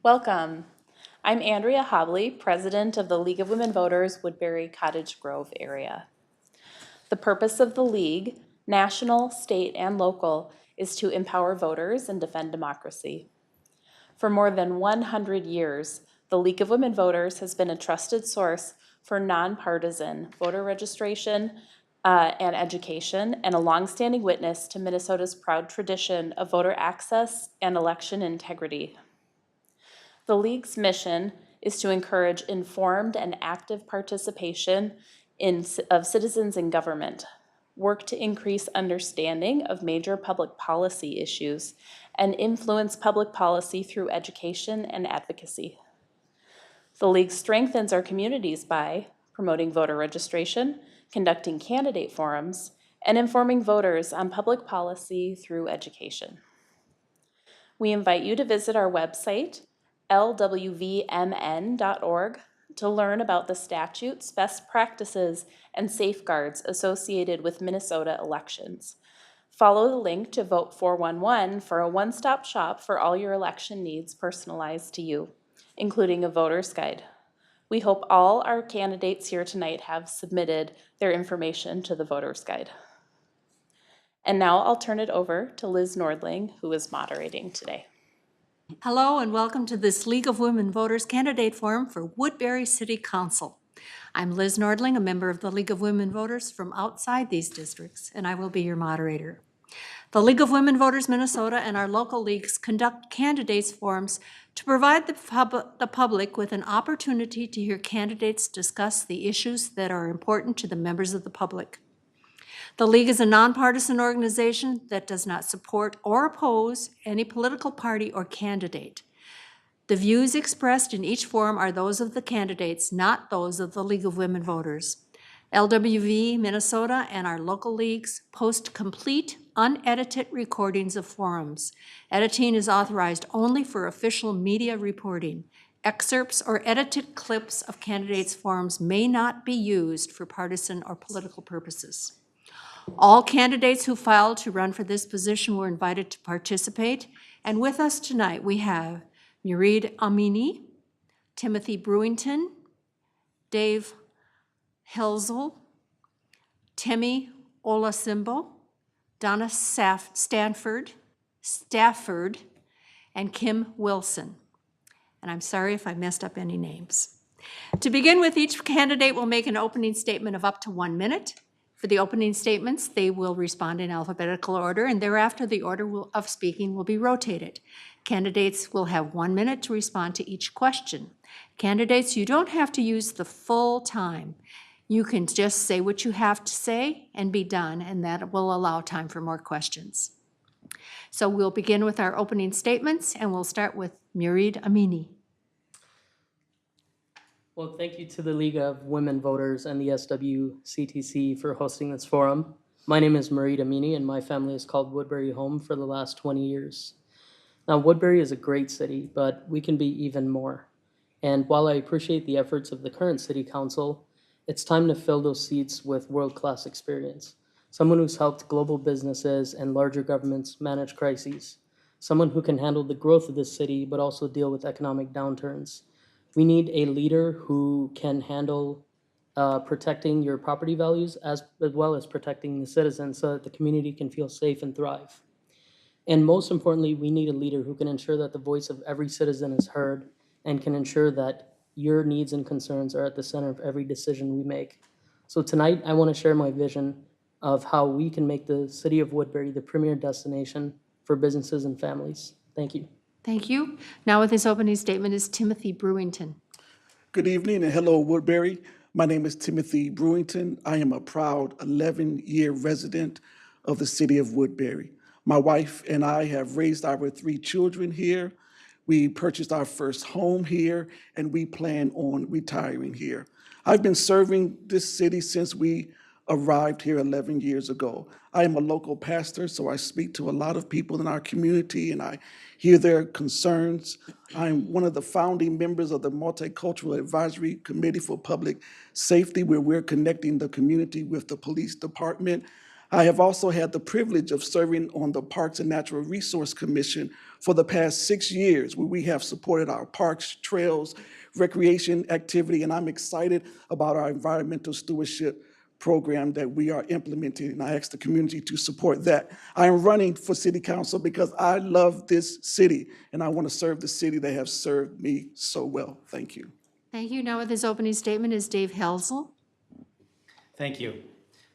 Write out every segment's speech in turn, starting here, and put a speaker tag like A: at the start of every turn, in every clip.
A: Welcome. I'm Andrea Hable, President of the League of Women Voters, Woodbury Cottage Grove area. The purpose of the League, national, state, and local, is to empower voters and defend democracy. For more than 100 years, the League of Women Voters has been a trusted source for nonpartisan voter registration and education, and a longstanding witness to Minnesota's proud tradition of voter access and election integrity. The League's mission is to encourage informed and active participation of citizens in government, work to increase understanding of major public policy issues, and influence public policy through education and advocacy. The League strengthens our communities by promoting voter registration, conducting candidate forums, and informing voters on public policy through education. We invite you to visit our website, lwvmn.org, to learn about the statutes, best practices, and safeguards associated with Minnesota elections. Follow the link to Vote 411 for a one-stop shop for all your election needs personalized to you, including a voter's guide. We hope all our candidates here tonight have submitted their information to the voter's guide. And now I'll turn it over to Liz Nordling, who is moderating today.
B: Hello and welcome to this League of Women Voters Candidate Forum for Woodbury City Council. I'm Liz Nordling, a member of the League of Women Voters from outside these districts, and I will be your moderator. The League of Women Voters Minnesota and our local leagues conduct candidates forums to provide the public with an opportunity to hear candidates discuss the issues that are important to the members of the public. The League is a nonpartisan organization that does not support or oppose any political party or candidate. The views expressed in each forum are those of the candidates, not those of the League of Women Voters. LWV Minnesota and our local leagues post complete, unedited recordings of forums. Editing is authorized only for official media reporting. Excerpts or edited clips of candidates' forums may not be used for partisan or political purposes. All candidates who filed to run for this position were invited to participate, and with us tonight we have Murid Amini, Timothy Brewington, Dave Hoelzel, Temmy Olasimbo, Donna Stafford, and Kim Wilson. And I'm sorry if I messed up any names. To begin with, each candidate will make an opening statement of up to 1 minute. For the opening statements, they will respond in alphabetical order, and thereafter the order of speaking will be rotated. Candidates will have 1 minute to respond to each question. Candidates, you don't have to use the full time. You can just say what you have to say and be done, and that will allow time for more questions. So we'll begin with our opening statements, and we'll start with Murid Amini.
C: Well, thank you to the League of Women Voters and the SWCTC for hosting this forum. My name is Murid Amini, and my family has called Woodbury home for the last 20 years. Now, Woodbury is a great city, but we can be even more. And while I appreciate the efforts of the current City Council, it's time to fill those seats with world-class experience. Someone who's helped global businesses and larger governments manage crises. Someone who can handle the growth of this city, but also deal with economic downturns. We need a leader who can handle protecting your property values as well as protecting the citizens so that the community can feel safe and thrive. And most importantly, we need a leader who can ensure that the voice of every citizen is heard and can ensure that your needs and concerns are at the center of every decision we make. So tonight, I want to share my vision of how we can make the city of Woodbury the premier destination for businesses and families. Thank you.
B: Thank you. Now with his opening statement is Timothy Brewington.
D: Good evening and hello, Woodbury. My name is Timothy Brewington. I am a proud 11-year resident of the city of Woodbury. My wife and I have raised our 3 children here. We purchased our first home here, and we plan on retiring here. I've been serving this city since we arrived here 11 years ago. I am a local pastor, so I speak to a lot of people in our community and I hear their concerns. I'm one of the founding members of the Multicultural Advisory Committee for Public Safety, where we're connecting the community with the police department. I have also had the privilege of serving on the Parks and Natural Resource Commission for the past 6 years, where we have supported our parks, trails, recreation activity, and I'm excited about our environmental stewardship program that we are implementing, and I ask the community to support that. I am running for city council because I love this city, and I want to serve the city that has served me so well. Thank you.
B: Thank you. Now with his opening statement is Dave Hoelzel.
E: Thank you.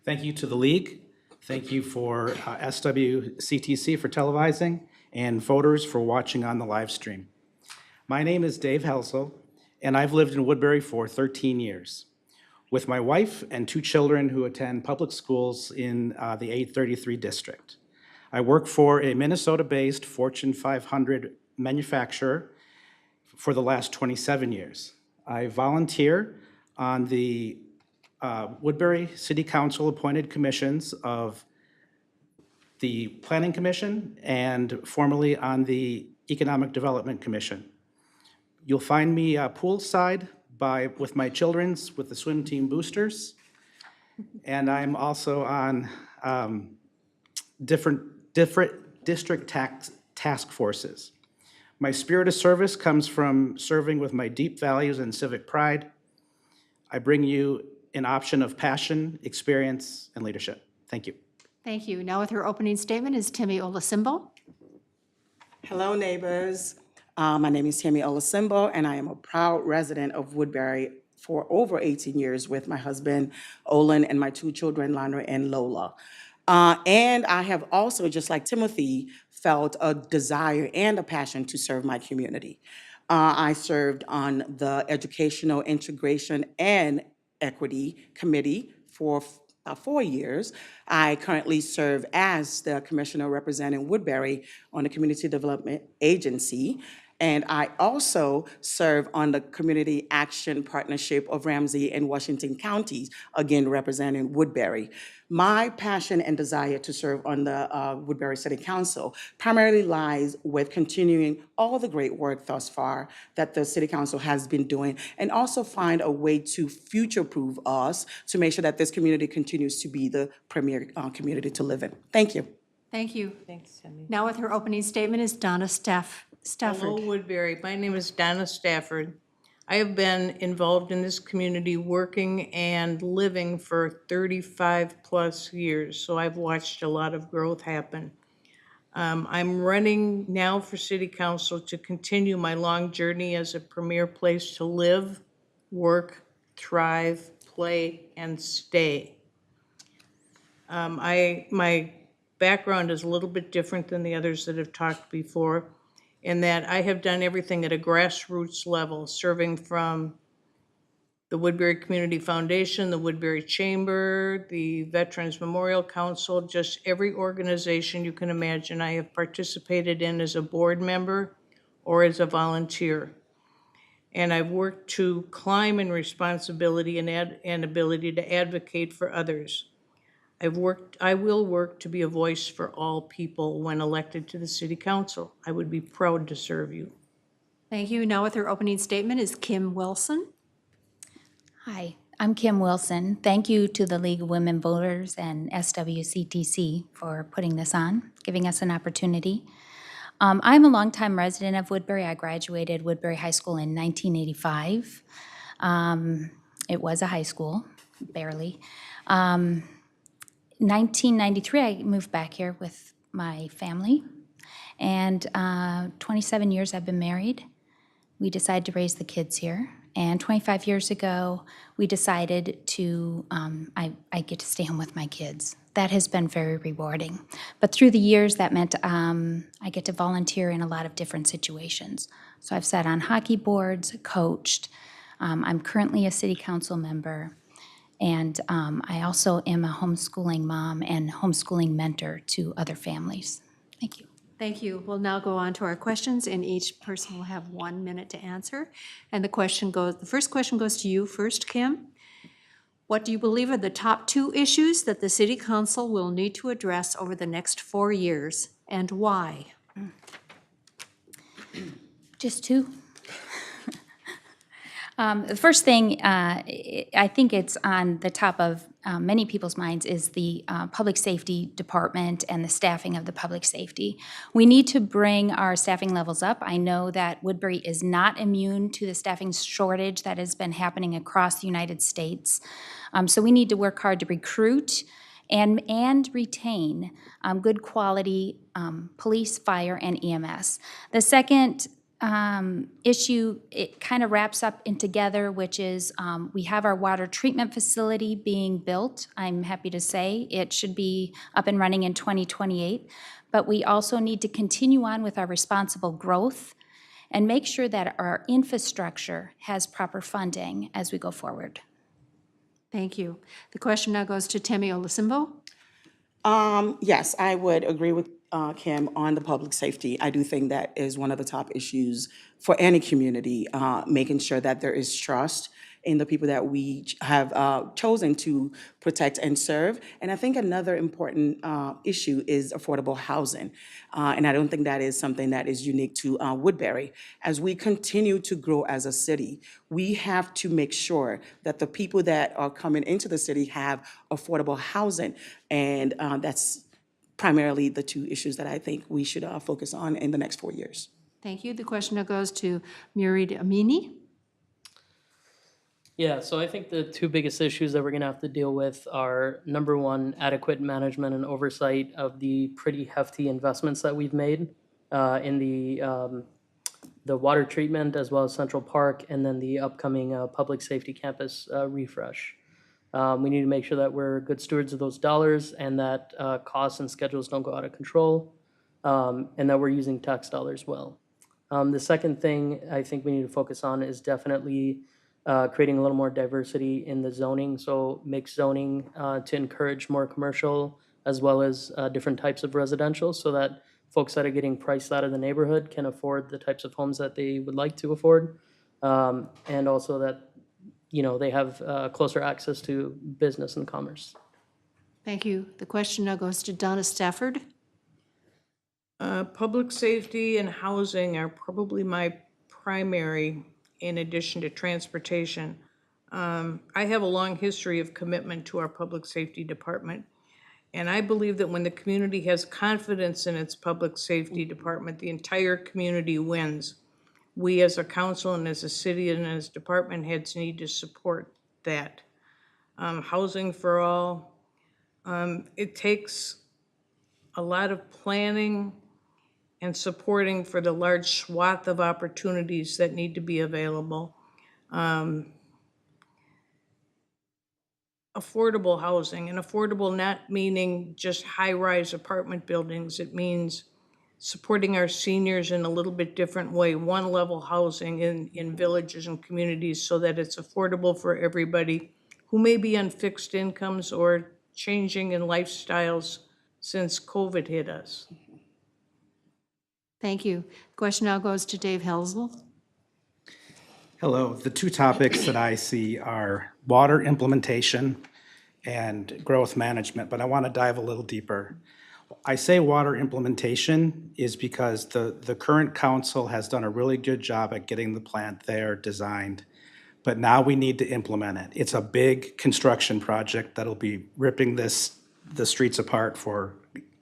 E: Thank you to the League. Thank you for SWCTC for televising and voters for watching on the live stream. My name is Dave Hoelzel, and I've lived in Woodbury for 13 years with my wife and 2 children who attend public schools in the 833 district. I work for a Minnesota-based Fortune 500 manufacturer for the last 27 years. I volunteer on the Woodbury City Council appointed commissions of the Planning Commission and formerly on the Economic Development Commission. You'll find me poolside with my children's with the swim team boosters. And I'm also on different district task forces. My spirit of service comes from serving with my deep values and civic pride. I bring you an option of passion, experience, and leadership. Thank you.
B: Thank you. Now with her opening statement is Temmy Olasimbo.
F: Hello, neighbors. My name is Temmy Olasimbo, and I am a proud resident of Woodbury for over 18 years with my husband, Olin, and my 2 children, Lana and Lola. And I have also, just like Timothy, felt a desire and a passion to serve my community. I served on the Educational Integration and Equity Committee for 4 years. I currently serve as the commissioner representing Woodbury on the Community Development Agency. And I also serve on the Community Action Partnership of Ramsey and Washington counties, again representing Woodbury. My passion and desire to serve on the Woodbury City Council primarily lies with continuing all the great work thus far that the City Council has been doing, and also find a way to future-proof us to make sure that this community continues to be the premier community to live in. Thank you.
B: Thank you.
G: Thanks, Timmy.
B: Now with her opening statement is Donna Stafford.
G: Hello, Woodbury. My name is Donna Stafford. I have been involved in this community working and living for 35-plus years, so I've watched a lot of growth happen. I'm running now for City Council to continue my long journey as a premier place to live, work, thrive, play, and stay. My background is a little bit different than the others that have talked before, in that I have done everything at a grassroots level, serving from the Woodbury Community Foundation, the Woodbury Chamber, the Veterans Memorial Council, just every organization you can imagine I have participated in as a board member or as a volunteer. And I've worked to climb in responsibility and ability to advocate for others. I will work to be a voice for all people when elected to the City Council. I would be proud to serve you.
B: Thank you. Now with her opening statement is Kim Wilson.
H: Hi, I'm Kim Wilson. Thank you to the League of Women Voters and SWCTC for putting this on, giving us an opportunity. I'm a longtime resident of Woodbury. I graduated Woodbury High School in 1985. It was a high school, barely. 1993, I moved back here with my family, and 27 years I've been married. We decided to raise the kids here, and 25 years ago, we decided to, I get to stay home with my kids. That has been very rewarding. But through the years, that meant I get to volunteer in a lot of different situations. So I've sat on hockey boards, coached. I'm currently a city council member. And I also am a homeschooling mom and homeschooling mentor to other families. Thank you.
B: Thank you. We'll now go on to our questions, and each person will have 1 minute to answer. And the first question goes to you first, Kim. What do you believe are the top 2 issues that the City Council will need to address over the next 4 years, and why?
H: Just 2? The first thing, I think it's on the top of many people's minds is the public safety department and the staffing of the public safety. We need to bring our staffing levels up. I know that Woodbury is not immune to the staffing shortage that has been happening across the United States. So we need to work hard to recruit and retain good quality police, fire, and EMS. The second issue, it kind of wraps up in together, which is we have our water treatment facility being built. I'm happy to say it should be up and running in 2028, but we also need to continue on with our responsible growth and make sure that our infrastructure has proper funding as we go forward.
B: Thank you. The question now goes to Temmy Olasimbo.
F: Yes, I would agree with Kim on the public safety. I do think that is one of the top issues for any community, making sure that there is trust in the people that we have chosen to protect and serve. And I think another important issue is affordable housing. And I don't think that is something that is unique to Woodbury. As we continue to grow as a city, we have to make sure that the people that are coming into the city have affordable housing. And that's primarily the two issues that I think we should focus on in the next 4 years.
B: Thank you. The question now goes to Murid Amini.
C: Yeah, so I think the two biggest issues that we're going to have to deal with are, number one, adequate management and oversight of the pretty hefty investments that we've made in the water treatment as well as Central Park, and then the upcoming public safety campus refresh. We need to make sure that we're good stewards of those dollars and that costs and schedules don't go out of control, and that we're using tax dollars well. The second thing I think we need to focus on is definitely creating a little more diversity in the zoning, so mixed zoning to encourage more commercial as well as different types of residential, so that folks that are getting priced out of the neighborhood can afford the types of homes that they would like to afford, and also that they have closer access to business and commerce.
B: Thank you. The question now goes to Donna Stafford.
G: Public safety and housing are probably my primary, in addition to transportation. I have a long history of commitment to our public safety department, and I believe that when the community has confidence in its public safety department, the entire community wins. We as a council and as a city and as department heads need to support that. Housing for all, it takes a lot of planning and supporting for the large swath of opportunities that need to be available. Affordable housing, and affordable not meaning just high-rise apartment buildings. It means supporting our seniors in a little bit different way, one-level housing in villages and communities so that it's affordable for everybody who may be on fixed incomes or changing in lifestyles since COVID hit us.
B: Thank you. The question now goes to Dave Hoelzel.
E: Hello. The two topics that I see are water implementation and growth management, but I want to dive a little deeper. I say water implementation is because the current council has done a really good job at getting the plant there designed, but now we need to implement it. It's a big construction project that'll be ripping the streets apart for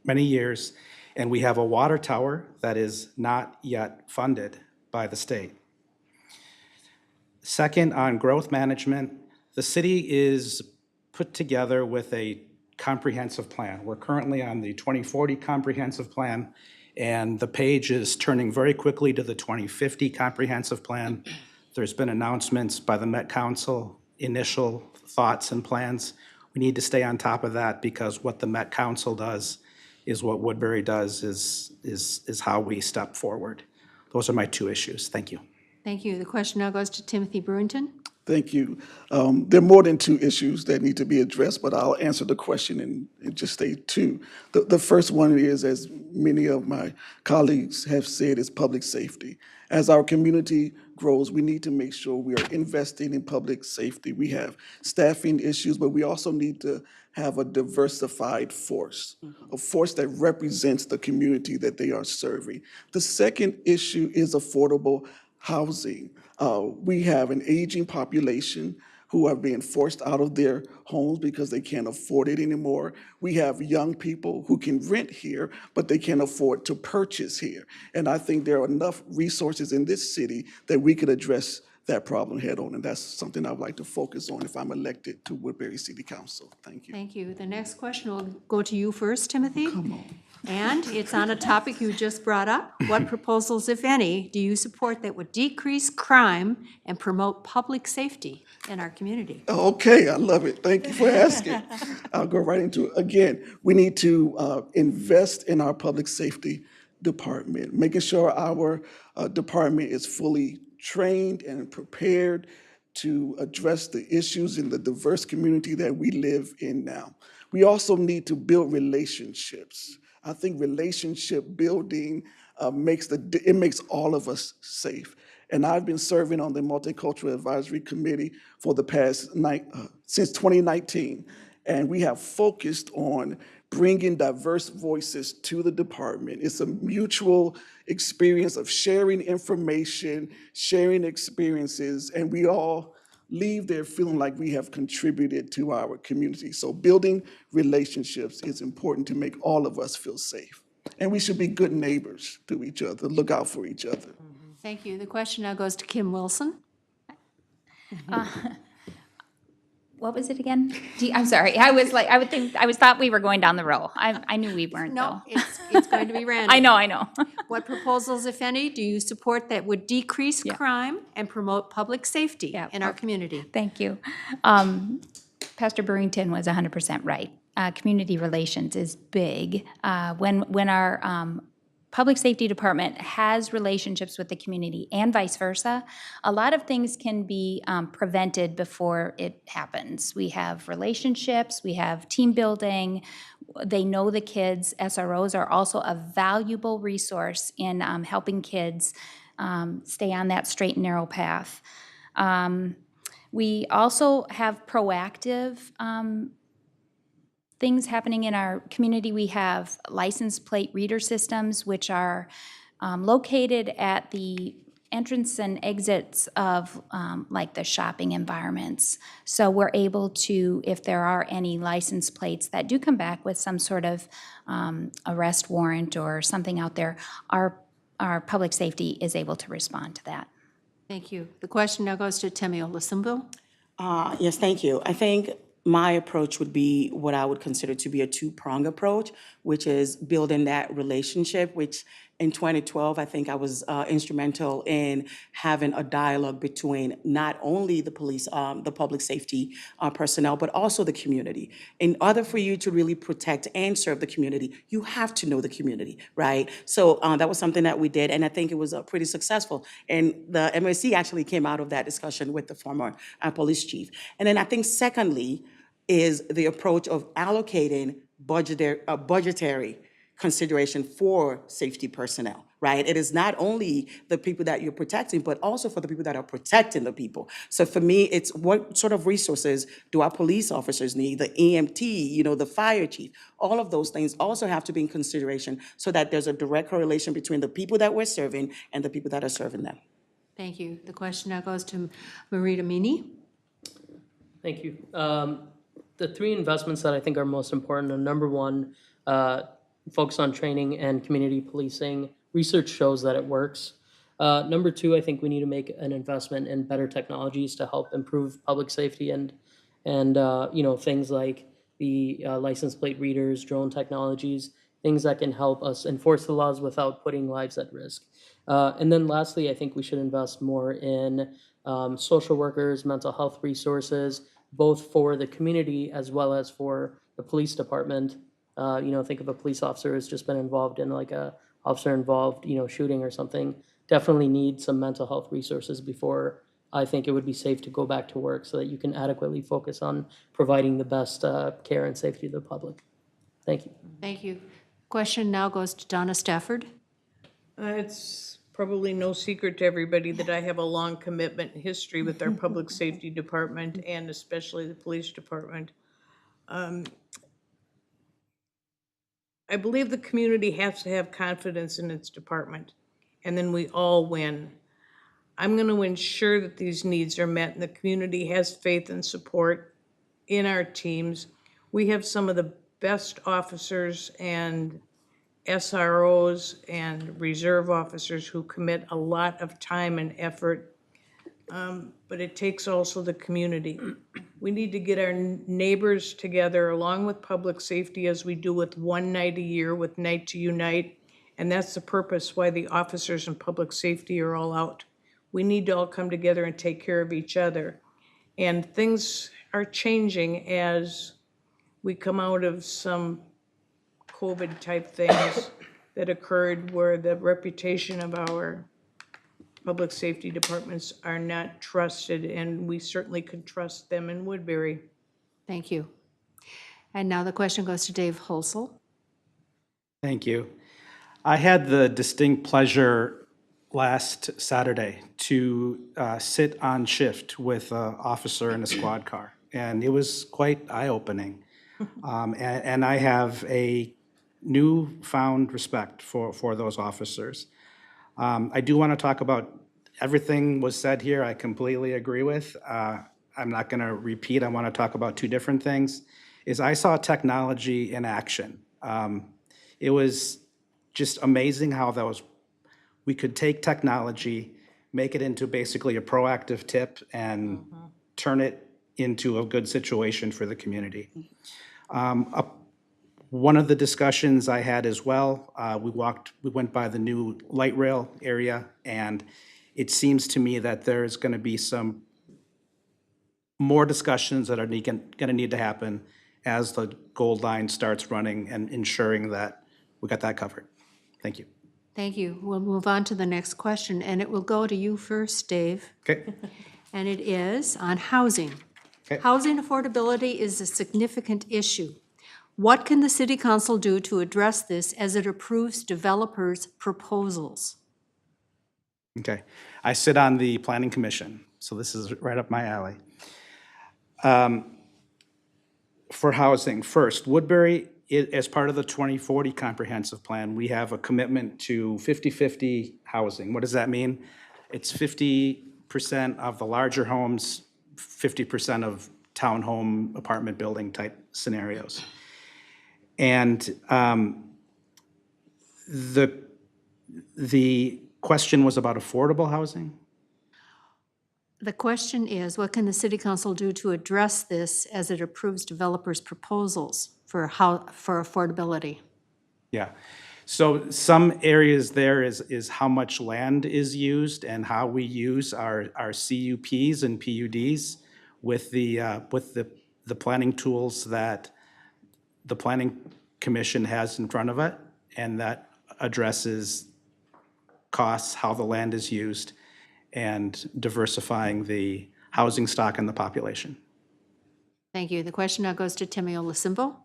E: many years, and we have a water tower that is not yet funded by the state. Second, on growth management, the city is put together with a comprehensive plan. We're currently on the 2040 comprehensive plan, and the page is turning very quickly to the 2050 comprehensive plan. There's been announcements by the Met Council, initial thoughts and plans. We need to stay on top of that because what the Met Council does is what Woodbury does, is how we step forward. Those are my two issues. Thank you.
B: Thank you. The question now goes to Timothy Brewington.
D: Thank you. There are more than two issues that need to be addressed, but I'll answer the question and just state two. The first one is, as many of my colleagues have said, is public safety. As our community grows, we need to make sure we are investing in public safety. We have staffing issues, but we also need to have a diversified force, a force that represents the community that they are serving. The second issue is affordable housing. We have an aging population who are being forced out of their homes because they can't afford it anymore. We have young people who can rent here, but they can't afford to purchase here. And I think there are enough resources in this city that we could address that problem head on, and that's something I would like to focus on if I'm elected to Woodbury City Council. Thank you.
B: Thank you. The next question will go to you first, Timothy.
D: Come on.
B: And it's on a topic you just brought up. What proposals, if any, do you support that would decrease crime and promote public safety in our community?
D: Okay, I love it. Thank you for asking. I'll go right into it. Again, we need to invest in our public safety department, making sure our department is fully trained and prepared to address the issues in the diverse community that we live in now. We also need to build relationships. I think relationship building makes all of us safe. And I've been serving on the Multicultural Advisory Committee for the past since 2019. And we have focused on bringing diverse voices to the department. It's a mutual experience of sharing information, sharing experiences, and we all leave there feeling like we have contributed to our community. So building relationships is important to make all of us feel safe. And we should be good neighbors to each other, look out for each other.
B: Thank you. The question now goes to Kim Wilson.
H: What was it again? I'm sorry. I thought we were going down the row. I knew we weren't, though.
B: No, it's going to be random.
H: I know.
B: What proposals, if any, do you support that would decrease crime and promote public safety in our community?
H: Thank you. Pastor Brewington was 100% right. Community relations is big. When our public safety department has relationships with the community and vice versa, a lot of things can be prevented before it happens. We have relationships, we have team building, they know the kids. SROs are also a valuable resource in helping kids stay on that straight and narrow path. We also have proactive things happening in our community. We have license plate reader systems, which are located at the entrance and exits of like the shopping environments. So we're able to, if there are any license plates that do come back with some sort of arrest warrant or something out there, our public safety is able to respond to that.
B: Thank you. The question now goes to Temmy Olasimbo.
F: Yes, thank you. I think my approach would be what I would consider to be a two-pronged approach, which is building that relationship, which in 2012, I think I was instrumental in having a dialogue between not only the police, the public safety personnel, but also the community. In order for you to really protect and serve the community, you have to know the community, right? So that was something that we did, and I think it was pretty successful. And the MSC actually came out of that discussion with the former police chief. And then I think secondly is the approach of allocating budgetary consideration for safety personnel, right? It is not only the people that you're protecting, but also for the people that are protecting the people. So for me, it's what sort of resources do our police officers need, the EMT, the fire chief, all of those things also have to be in consideration so that there's a direct correlation between the people that we're serving and the people that are serving them.
B: Thank you. The question now goes to Murid Amini.
C: Thank you. The three investments that I think are most important are number one, focus on training and community policing. Research shows that it works. Number two, I think we need to make an investment in better technologies to help improve public safety and things like the license plate readers, drone technologies, things that can help us enforce the laws without putting lives at risk. And then lastly, I think we should invest more in social workers, mental health resources, both for the community as well as for the police department. Think of a police officer who's just been involved in like a officer-involved, shooting or something. Definitely need some mental health resources before I think it would be safe to go back to work so that you can adequately focus on providing the best care and safety to the public. Thank you.
B: Thank you. Question now goes to Donna Stafford.
G: It's probably no secret to everybody that I have a long commitment and history with our public safety department and especially the police department. I believe the community has to have confidence in its department, and then we all win. I'm going to ensure that these needs are met and the community has faith and support in our teams. We have some of the best officers and SROs and reserve officers who commit a lot of time and effort, but it takes also the community. We need to get our neighbors together along with public safety as we do with one night a year with Night to Unite. And that's the purpose why the officers in public safety are all out. We need to all come together and take care of each other. And things are changing as we come out of some COVID type things that occurred where the reputation of our public safety departments are not trusted, and we certainly could trust them in Woodbury.
B: Thank you. And now the question goes to Dave Hoelzel.
E: Thank you. I had the distinct pleasure last Saturday to sit on shift with an officer in a squad car, and it was quite eye-opening. And I have a newfound respect for those officers. I do want to talk about everything was said here. I completely agree with. I'm not going to repeat. I want to talk about two different things. I saw technology in action. It was just amazing how we could take technology, make it into basically a proactive tip, and turn it into a good situation for the community. One of the discussions I had as well, we went by the new light rail area, and it seems to me that there's going to be some more discussions that are going to need to happen as the Gold Line starts running and ensuring that we got that covered. Thank you.
B: Thank you. We'll move on to the next question, and it will go to you first, Dave.
E: Okay.
B: And it is on housing.
E: Okay.
B: Housing affordability is a significant issue. What can the city council do to address this as it approves developers' proposals?
E: Okay. I sit on the Planning Commission, so this is right up my alley. For housing, first, Woodbury, as part of the 2040 comprehensive plan, we have a commitment to 50-50 housing. What does that mean? It's 50% of the larger homes, 50% of townhome apartment building type scenarios. And the question was about affordable housing?
B: The question is, what can the city council do to address this as it approves developers' proposals for affordability?
E: Yeah. So some areas there is how much land is used and how we use our CUPs and PUDs with the planning tools that the Planning Commission has in front of it, and that addresses costs, how the land is used, and diversifying the housing stock and the population.
B: Thank you. The question now goes to Temmy Olasimbo.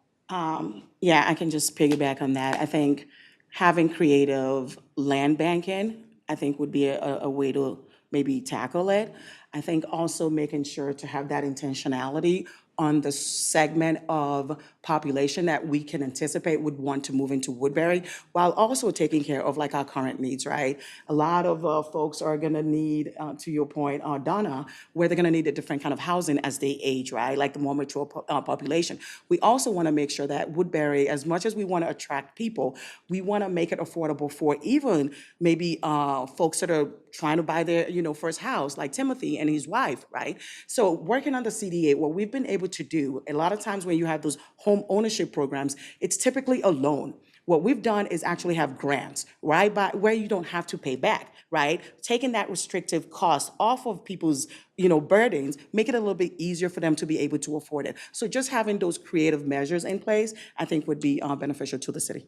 F: Yeah, I can just piggyback on that. I think having creative land banking, I think would be a way to maybe tackle it. I think also making sure to have that intentionality on the segment of population that we can anticipate would want to move into Woodbury, while also taking care of like our current needs, right? A lot of folks are gonna need, to your point, Donna, where they're gonna need a different kind of housing as they age, right? Like the more mature population. We also wanna make sure that Woodbury, as much as we wanna attract people, we wanna make it affordable for even maybe folks that are trying to buy their, first house, like Timothy and his wife, right? So working on the CDA, what we've been able to do, a lot of times when you have those home ownership programs, it's typically a loan. What we've done is actually have grants, right, where you don't have to pay back, right? Taking that restrictive cost off of people's, burdens, make it a little bit easier for them to be able to afford it. So just having those creative measures in place, I think would be beneficial to the city.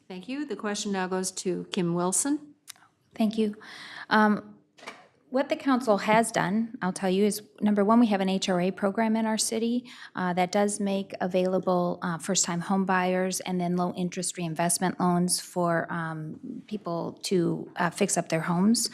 B: Thank you. The question now goes to Kim Wilson.
H: Thank you. What the council has done, I'll tell you, is number one, we have an HRA program in our city that does make available first-time home buyers and then low-interest reinvestment loans for people to fix up their homes.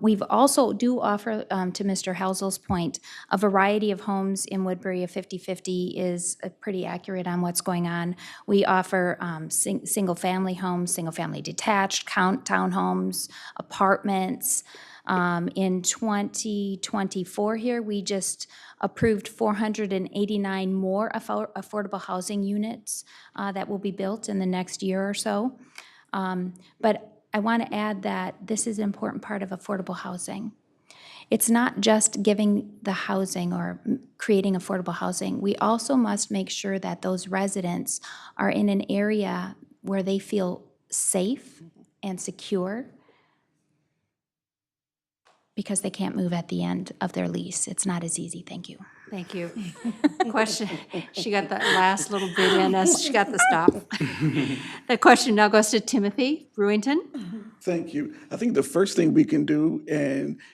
H: We've also do offer, to Mr. Hoelzel's point, a variety of homes in Woodbury. A 50-50 is pretty accurate on what's going on. We offer single-family homes, single-family detached, townhomes, apartments, In 2024 here, we just approved 489 more affordable housing units that will be built in the next year or so. But I want to add that this is an important part of affordable housing. It's not just giving the housing or creating affordable housing. We also must make sure that those residents are in an area where they feel safe and secure, because they can't move at the end of their lease. It's not as easy. Thank you.
B: Thank you. Question, she got that last little bit in as she got the stop. The question now goes to Timothy Brewington.
D: Thank you. I think the first thing we can do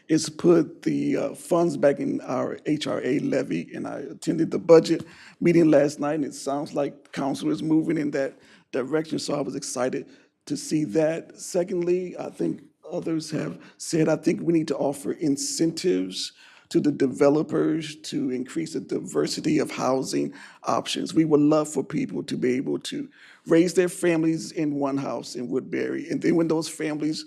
D: is put the funds back in our HRA levy. And I attended the budget meeting last night, and it sounds like council is moving in that direction. So I was excited to see that. Secondly, I think others have said, I think we need to offer incentives to the developers to increase the diversity of housing options. We would love for people to be able to raise their families in one house in Woodbury. And then when those families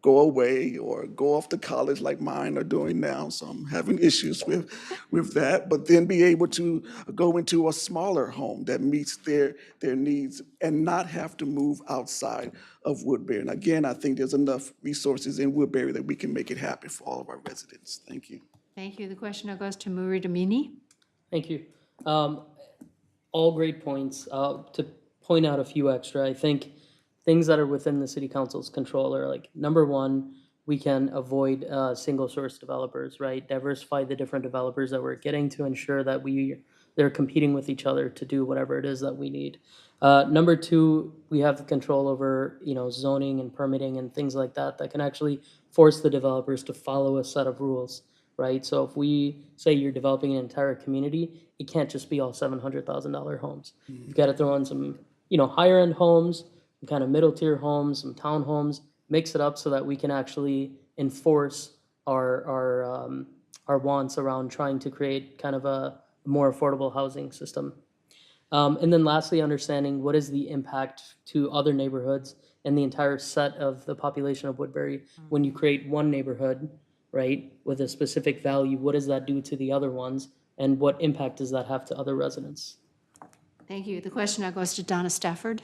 D: go away or go off to college like mine are doing now, so I'm having issues with that, but then be able to go into a smaller home that meets their needs and not have to move outside of Woodbury. And again, I think there's enough resources in Woodbury that we can make it happen for all of our residents. Thank you.
B: Thank you. The question now goes to Murid Amini.
C: Thank you. All great points. To point out a few extra, I think things that are within the city council's control are like, number one, we can avoid single source developers, right? Diversify the different developers that we're getting to ensure that they're competing with each other to do whatever it is that we need. Number two, we have the control over, zoning and permitting and things like that can actually force the developers to follow a set of rules, right? So if we say you're developing an entire community, it can't just be all $700,000 homes. You've got to throw in some, higher end homes, some kind of middle tier homes, some townhomes, mix it up so that we can actually enforce our wants around trying to create kind of a more affordable housing system. And then lastly, understanding what is the impact to other neighborhoods and the entire set of the population of Woodbury when you create one neighborhood, right, with a specific value. What does that do to the other ones, and what impact does that have to other residents?
B: Thank you. The question now goes to Donna Stafford.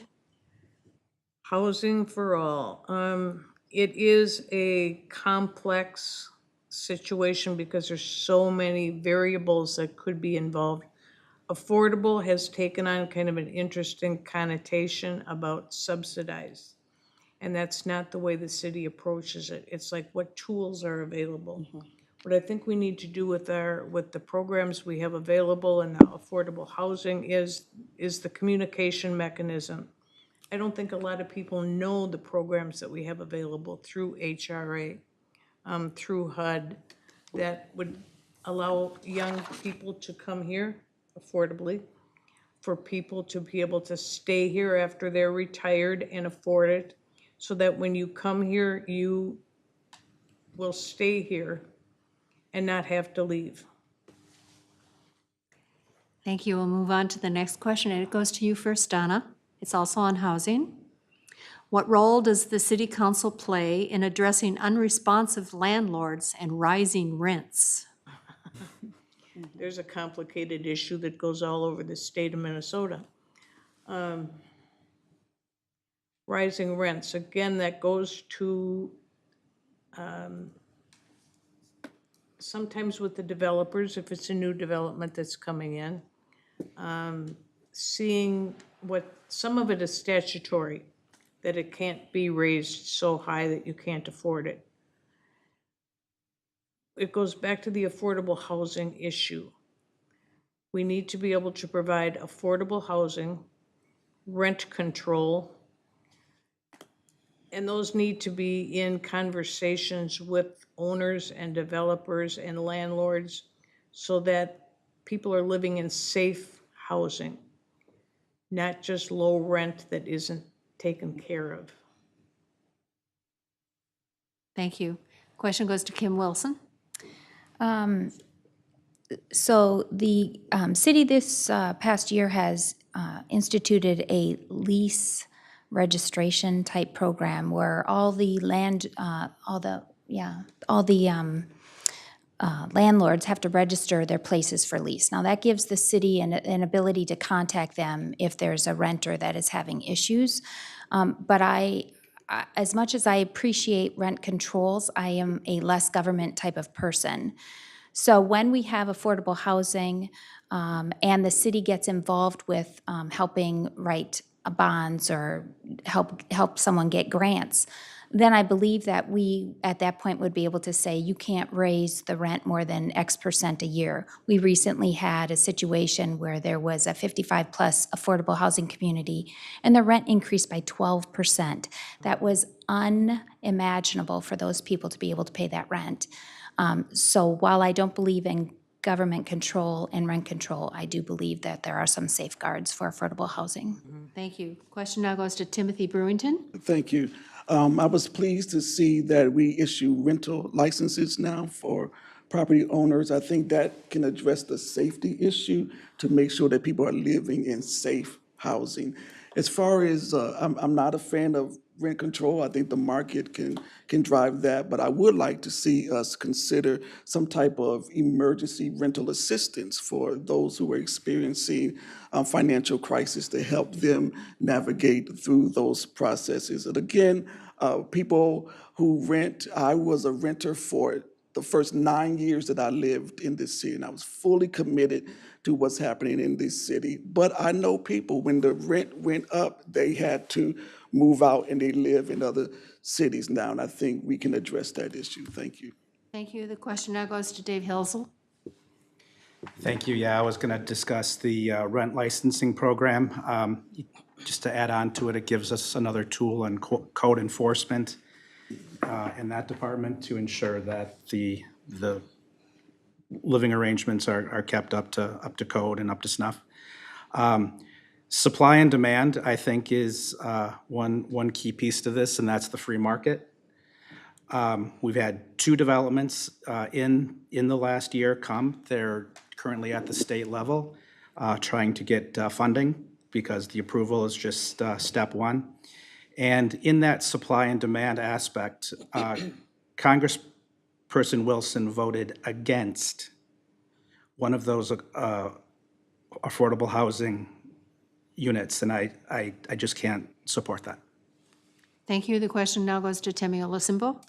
G: Housing for all. It is a complex situation because there's so many variables that could be involved. Affordable has taken on kind of an interesting connotation about subsidized. And that's not the way the city approaches it. It's like, what tools are available? What I think we need to do with the programs we have available and the affordable housing is the communication mechanism. I don't think a lot of people know the programs that we have available through HRA, through HUD, that would allow young people to come here affordably, for people to be able to stay here after they're retired and afford it, so that when you come here, you will stay here and not have to leave.
B: Thank you. We'll move on to the next question, and it goes to you first, Donna. It's also on housing. What role does the city council play in addressing unresponsive landlords and rising rents?
G: There's a complicated issue that goes all over the state of Minnesota. Rising rents, again, that goes to sometimes with the developers, if it's a new development that's coming in, seeing what, some of it is statutory, that it can't be raised so high that you can't afford it. It goes back to the affordable housing issue. We need to be able to provide affordable housing, rent control, and those need to be in conversations with owners and developers and landlords so that people are living in safe housing, not just low rent that isn't taken care of.
B: Thank you. Question goes to Kim Wilson.
H: So the city this past year has instituted a lease registration type program where all the all the landlords have to register their places for lease. Now, that gives the city an ability to contact them if there's a renter that is having issues. But as much as I appreciate rent controls, I am a less government type of person. So when we have affordable housing and the city gets involved with helping write bonds or help someone get grants, then I believe that we, at that point, would be able to say, you can't raise the rent more than X% a year. We recently had a situation where there was a 55-plus affordable housing community, and the rent increased by 12%. That was unimaginable for those people to be able to pay that rent. So while I don't believe in government control and rent control, I do believe that there are some safeguards for affordable housing.
B: Thank you. Question now goes to Timothy Brewington.
D: Thank you. I was pleased to see that we issue rental licenses now for property owners. I think that can address the safety issue to make sure that people are living in safe housing. As far as, I'm not a fan of rent control. I think the market can drive that, but I would like to see us consider some type of emergency rental assistance for those who are experiencing financial crisis to help them navigate through those processes. And again, people who rent, I was a renter for the first 9 years that I lived in this city, and I was fully committed to what's happening in this city. But I know people, when the rent went up, they had to move out and they live in other cities now, and I think we can address that issue. Thank you.
B: Thank you. The question now goes to Dave Hoelzel.
E: Thank you. Yeah, I was going to discuss the rent licensing program. Just to add on to it, it gives us another tool in code enforcement in that department to ensure that the living arrangements are kept up to code and up to snuff. Supply and demand, I think, is one key piece to this, and that's the free market. We've had 2 developments in the last year come. They're currently at the state level trying to get funding because the approval is just step 1. And in that supply and demand aspect, Congressperson Wilson voted against one of those affordable housing units, and I just can't support that.
B: Thank you. The question now goes to Temmy Olasimbo.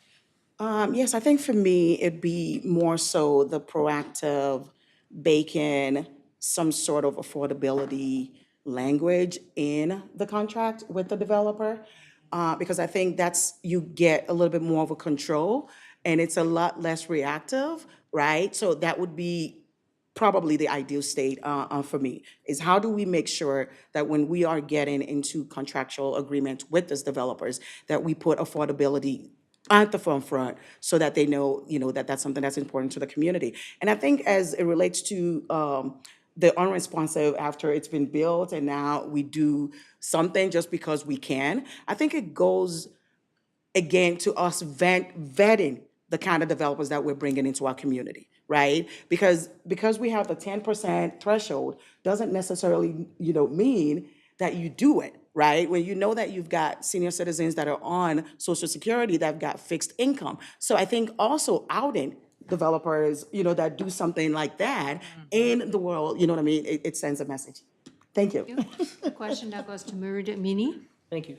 F: Yes, I think for me, it'd be more so the proactive baking some sort of affordability language in the contract with the developer, because I think that's, you get a little bit more of a control and it's a lot less reactive, right? So that would be probably the ideal state for me, is how do we make sure that when we are getting into contractual agreements with these developers, that we put affordability at the front so that they know, that that's something that's important to the community. And I think as it relates to the unresponsive after it's been built and now we do something just because we can, I think it goes again to us vetting the kind of developers that we're bringing into our community, right? Because we have the 10% threshold doesn't necessarily, mean that you do it, right? When you know that you've got senior citizens that are on Social Security that have got fixed income. So I think also outing developers, that do something like that in the world, you know what I mean? It sends a message. Thank you.
B: The question now goes to Murid Amini.
C: Thank you.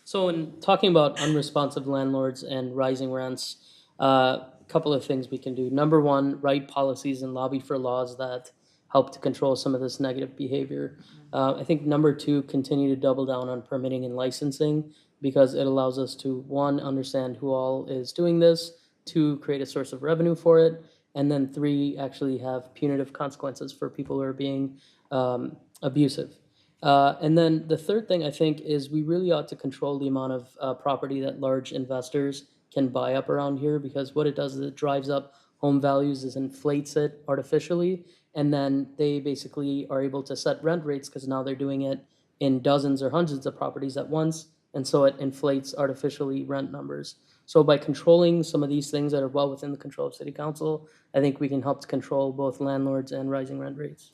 C: So in talking about unresponsive landlords and rising rents, a couple of things we can do. Number one, write policies and lobby for laws that help to control some of this negative behavior. I think number two, continue to double down on permitting and licensing, because it allows us to, one, understand who all is doing this, two, create a source of revenue for it, and then three, actually have punitive consequences for people who are being abusive. And then the third thing I think is we really ought to control the amount of property that large investors can buy up around here, because what it does is it drives up home values, is inflates it artificially, and then they basically are able to set rent rates because now they're doing it in dozens or hundreds of properties at once, and so it inflates artificially rent numbers. So by controlling some of these things that are well within the control of City Council, I think we can help to control both landlords and rising rent rates.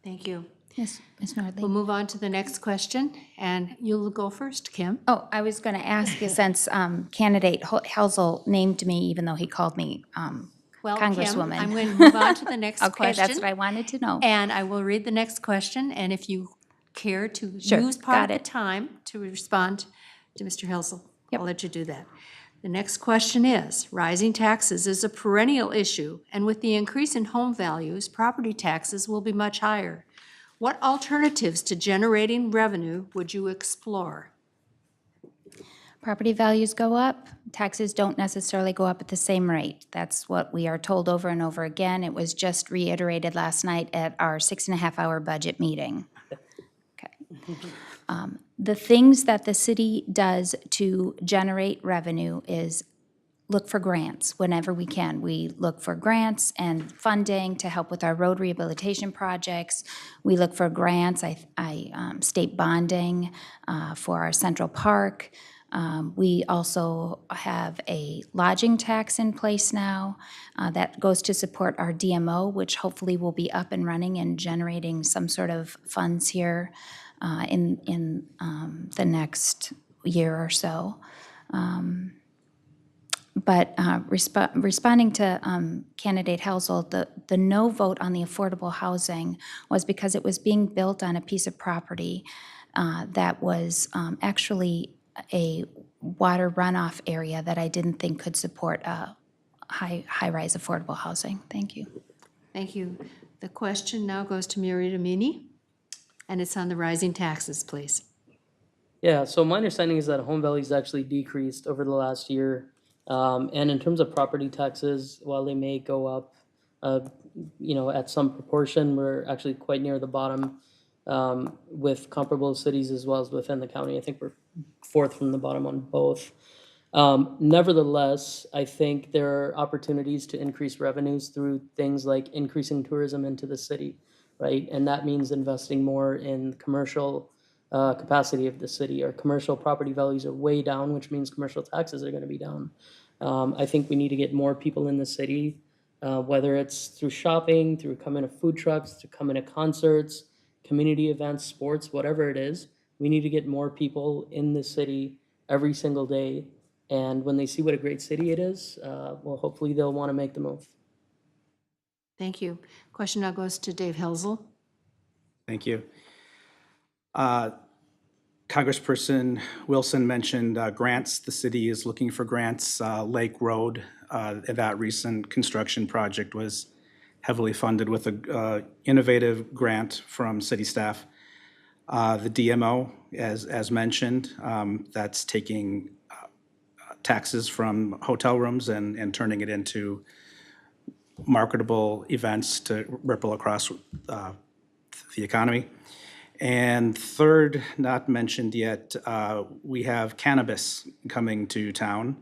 B: Thank you.
H: Ms.
B: We'll
H: Nordling?
B: move on to the next question, and you'll go first, Kim.
H: Oh, I was going to ask you, since candidate Hoelzel named me, even though he called me
B: Well, Kim,
H: Congresswoman.
B: I'm going to move on to the next
H: Okay,
B: question.
H: that's what I wanted to know.
B: And I will read the next question, and if you care to
H: Sure,
B: use part of
H: got
B: the
H: it.
B: time to respond to Mr. Hoelzel,
H: Yep.
B: I'll let you do that. The next question is, rising taxes is a perennial issue, and with the increase in home values, property taxes will be much higher. What alternatives to generating revenue would you explore?
H: Property values go up, taxes don't necessarily go up at the same rate. That's what we are told over and over again. It was just reiterated last night at our 6.5-hour budget meeting. Okay. The things that the city does to generate revenue is look for grants whenever we can. We look for grants and funding to help with our road rehabilitation projects. We look for grants, state bonding for our Central Park. We also have a lodging tax in place now that goes to support our DMO, which hopefully will be up and running and generating some sort of funds here in the next year or so. But responding to candidate Hoelzel, the no vote on the affordable housing was because it was being built on a piece of property that was actually a water runoff area that I didn't think could support high-rise affordable housing. Thank you.
B: Thank you. The question now goes to Murid Amini, and it's on the rising taxes, please.
C: Yeah, so my understanding is that home values actually decreased over the last year. And in terms of property taxes, while they may go up, at some proportion, we're actually quite near the bottom with comparable cities as well as within the county. I think we're fourth from the bottom on both. Nevertheless, I think there are opportunities to increase revenues through things like increasing tourism into the city, right? And that means investing more in commercial capacity of the city. Our commercial property values are way down, which means commercial taxes are going to be down. I think we need to get more people in the city, whether it's through shopping, through coming to food trucks, to coming to concerts, community events, sports, whatever it is. We need to get more people in the city every single day. And when they see what a great city it is, well, hopefully they'll want to make the move.
B: Thank you. Question now goes to Dave Hoelzel.
E: Thank you. Congressperson Wilson mentioned grants. The city is looking for grants. Lake Road, that recent construction project was heavily funded with an innovative grant from city staff. The DMO, as mentioned, that's taking taxes from hotel rooms and turning it into marketable events to ripple across the economy. And third, not mentioned yet, we have cannabis coming to town.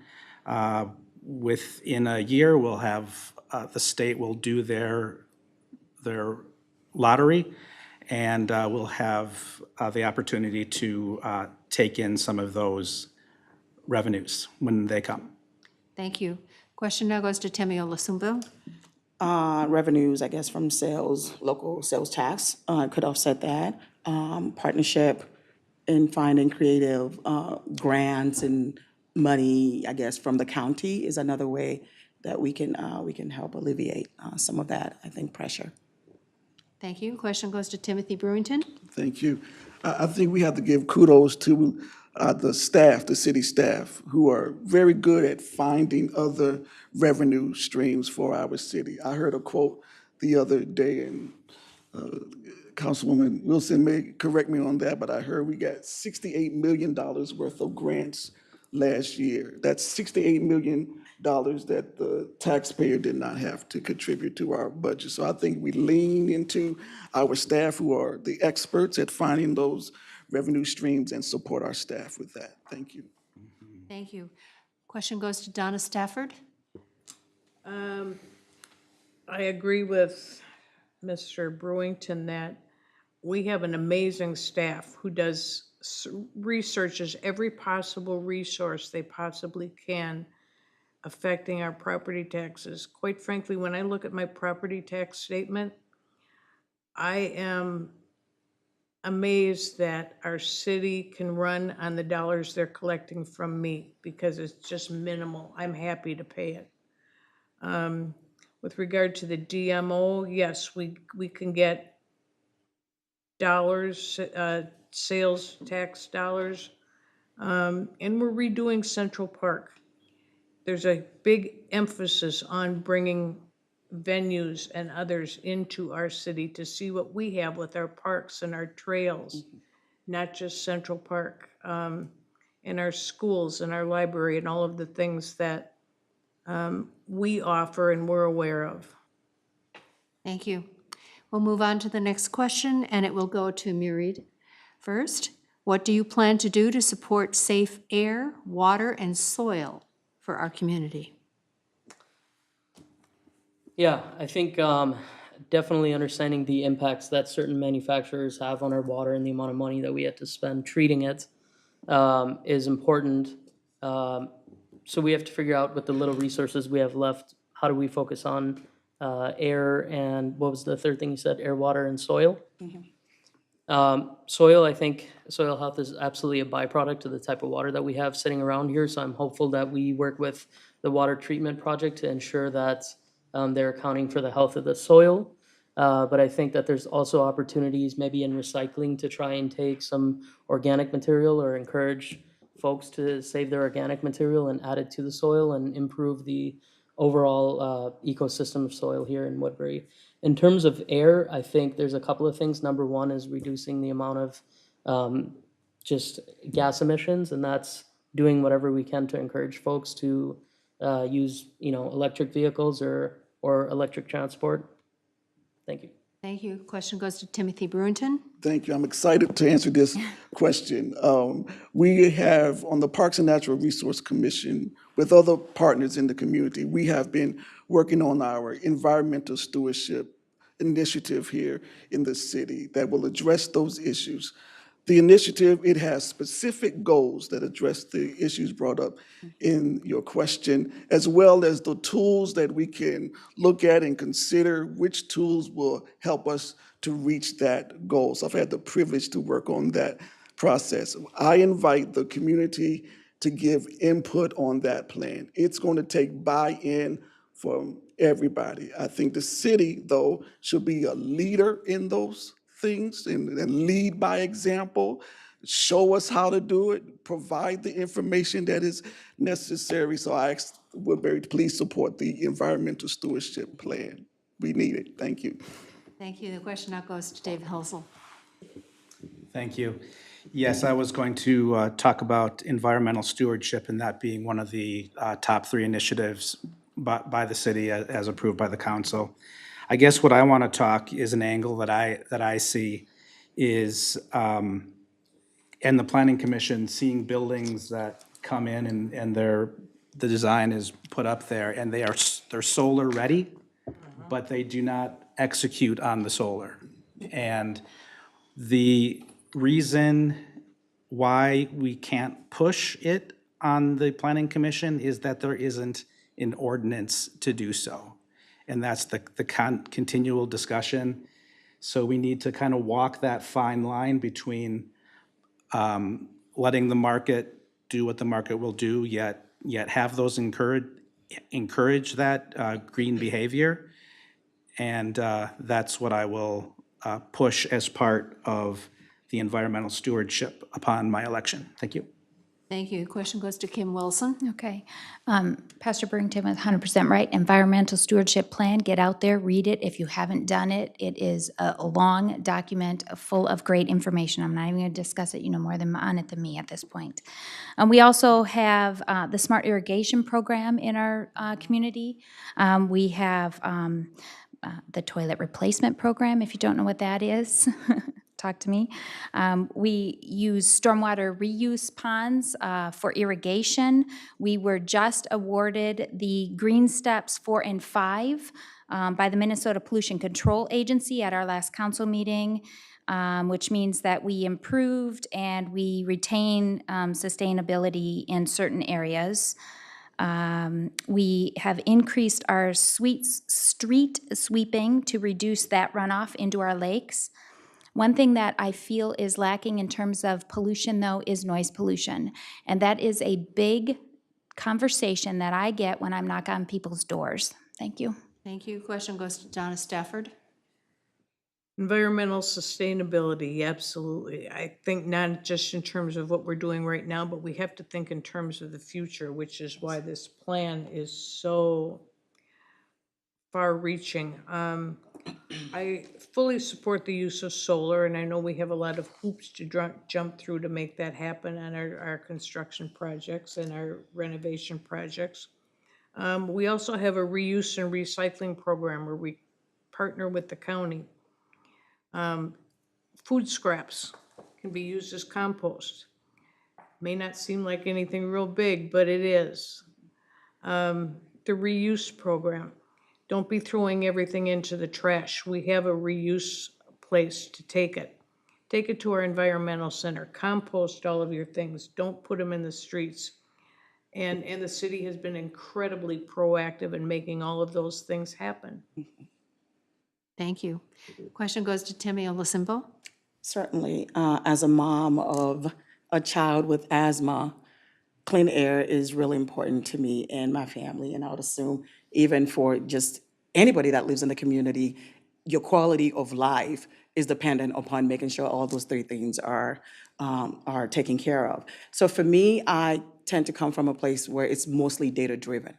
E: Within a year, we'll have, the state will do their lottery, and we'll have the opportunity to take in some of those revenues when they come.
B: Thank you. Question now goes to Temmy Olasimbo.
F: Revenues, I guess, from sales, local sales tax could offset that. Partnership in finding creative grants and money, I guess, from the county is another way that we can help alleviate some of that, I think, pressure.
B: Thank you. Question goes to Timothy Brewington.
D: Thank you. I think we have to give kudos to the staff, the city staff, who are very good at finding other revenue streams for our city. I heard a quote the other day, and Councilwoman Wilson may correct me on that, but I heard we got $68 million worth of grants last year. That's $68 million that the taxpayer did not have to contribute to our budget. So I think we lean into our staff, who are the experts at finding those revenue streams, and support our staff with that. Thank you.
B: Thank you. Question goes to Donna Stafford.
G: I agree with Mr. Brewington that we have an amazing staff who does researches every possible resource they possibly can affecting our property taxes. Quite frankly, when I look at my property tax statement, I am amazed that our city can run on the dollars they're collecting from me because it's just minimal. I'm happy to pay it. With regard to the DMO, yes, we can get dollars, sales tax dollars. And we're redoing Central Park. There's a big emphasis on bringing venues and others into our city to see what we have with our parks and our trails, not just Central Park, and our schools and our library and all of the things that we offer and we're aware of.
B: Thank you. We'll move on to the next question, and it will go to Murid first. What do you plan to do to support safe air, water, and soil for our community?
C: Yeah, I think definitely understanding the impacts that certain manufacturers have on our water and the amount of money that we have to spend treating it is important. So we have to figure out with the little resources we have left, how do we focus on air and what was the third thing you said? Air, water, and soil? Soil, I think soil health is absolutely a byproduct of the type of water that we have sitting around here. So I'm hopeful that we work with the water treatment project to ensure that they're accounting for the health of the soil. But I think that there's also opportunities maybe in recycling to try and take some organic material or encourage folks to save their organic material and add it to the soil and improve the overall ecosystem of soil here in Woodbury. In terms of air, I think there's a couple of things. Number one is reducing the amount of just gas emissions, and that's doing whatever we can to encourage folks to use, electric vehicles or electric transport. Thank you.
B: Thank you. Question goes to Timothy Brewington.
D: Thank you. I'm excited to answer this question. We have, on the Parks and Natural Resource Commission, with other partners in the community, we have been working on our environmental stewardship initiative here in the city that will address those issues. The initiative, it has specific goals that address the issues brought up in your question, as well as the tools that we can look at and consider which tools will help us to reach that goal. So I've had the privilege to work on that process. I invite the community to give input on that plan. It's going to take buy-in from everybody. I think the city, though, should be a leader in those things and lead by example, show us how to do it, provide the information that is necessary. So I ask Woodbury to please support the environmental stewardship plan. We need it. Thank you.
B: Thank you. The question now goes to David Hoelzel.
E: Thank you. Yes, I was going to talk about environmental stewardship and that being one of the top 3 initiatives by the city as approved by the council. I guess what I want to talk is an angle that I see is, and the Planning Commission seeing buildings that come in and the design is put up there and they're solar ready, but they do not execute on the solar. And the reason why we can't push it on the Planning Commission is that there isn't an ordinance to do so. And that's the continual discussion. So we need to kind of walk that fine line between letting the market do what the market will do, yet have those encourage that green behavior. And that's what I will push as part of the environmental stewardship upon my election. Thank you.
B: Thank you. The question goes to Kim Wilson.
H: Okay. Pastor Brewington was 100% right. Environmental stewardship plan, get out there, read it if you haven't done it. It is a long document full of great information. I'm not even going to discuss it. You know more on it than me at this point. We also have the smart irrigation program in our community. We have the toilet replacement program, if you don't know what that is. Talk to me. We use stormwater reuse ponds for irrigation. We were just awarded the Green Steps 4 and 5 by the Minnesota Pollution Control Agency at our last council meeting, which means that we improved and we retain sustainability in certain areas. We have increased our street sweeping to reduce that runoff into our lakes. One thing that I feel is lacking in terms of pollution, though, is noise pollution. And that is a big conversation that I get when I'm knocking on people's doors. Thank you.
B: Thank you. Question goes to Donna Stafford.
G: Environmental sustainability, absolutely. I think not just in terms of what we're doing right now, but we have to think in terms of the future, which is why this plan is so far-reaching. I fully support the use of solar, and I know we have a lot of hoops to jump through to make that happen on our construction projects and our renovation projects. We also have a reuse and recycling program where we partner with the county. Food scraps can be used as compost. May not seem like anything real big, but it is. The reuse program. Don't be throwing everything into the trash. We have a reuse place to take it. Take it to our environmental center. Compost all of your things. Don't put them in the streets. And the city has been incredibly proactive in making all of those things happen.
B: Thank you. Question goes to Temmy Olasimbo.
F: Certainly, as a mom of a child with asthma, clean air is really important to me and my family, and I would assume even for just anybody that lives in the community, your quality of life is dependent upon making sure all those three things are taken care of. So for me, I tend to come from a place where it's mostly data-driven.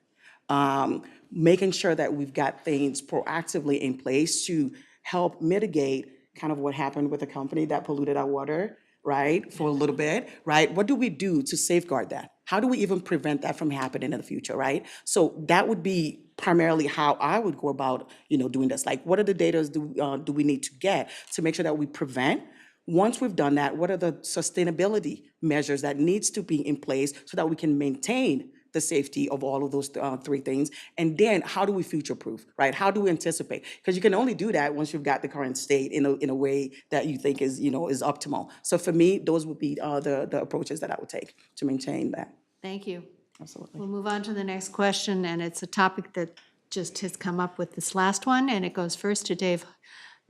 F: Making sure that we've got things proactively in place to help mitigate kind of what happened with the company that polluted our water, right, for a little bit, right? What do we do to safeguard that? How do we even prevent that from happening in the future, right? So that would be primarily how I would go about, doing this. Like, what are the data do we need to get to make sure that we prevent? Once we've done that, what are the sustainability measures that needs to be in place so that we can maintain the safety of all of those three things? And then how do we future-proof, right? How do we anticipate? Because you can only do that once you've got the current state in a way that you think is optimal. So for me, those would be the approaches that I would take to maintain that.
B: Thank you.
F: Absolutely.
B: We'll move on to the next question, and it's a topic that just has come up with this last one, and it goes first to Dave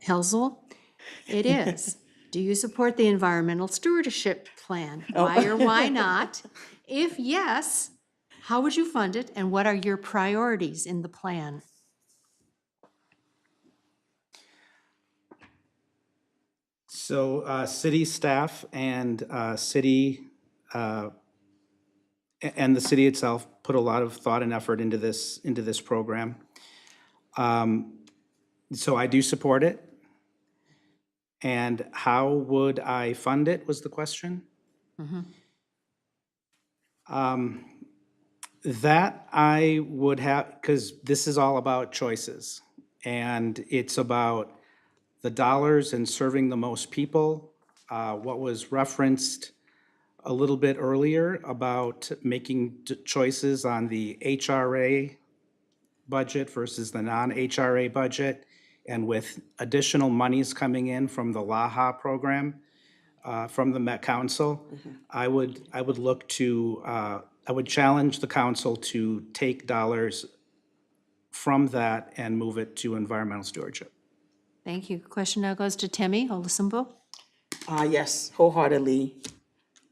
B: Hoelzel. It is, do you support the environmental stewardship plan? Why or why not? If yes, how would you fund it, and what are your priorities in the plan?
E: So city staff and the city itself put a lot of thought and effort into this program. So I do support it. And how would I fund it was the question? That I would have, because this is all about choices. And it's about the dollars and serving the most people. What was referenced a little bit earlier about making choices on the HRA budget versus the non-HRA budget, and with additional monies coming in from the LAHA program, from the Met Council, I would look to, I would challenge the council to take dollars from that and move it to environmental stewardship.
B: Thank you. Question now goes to Temmy Olasimbo.
F: Yes, wholeheartedly,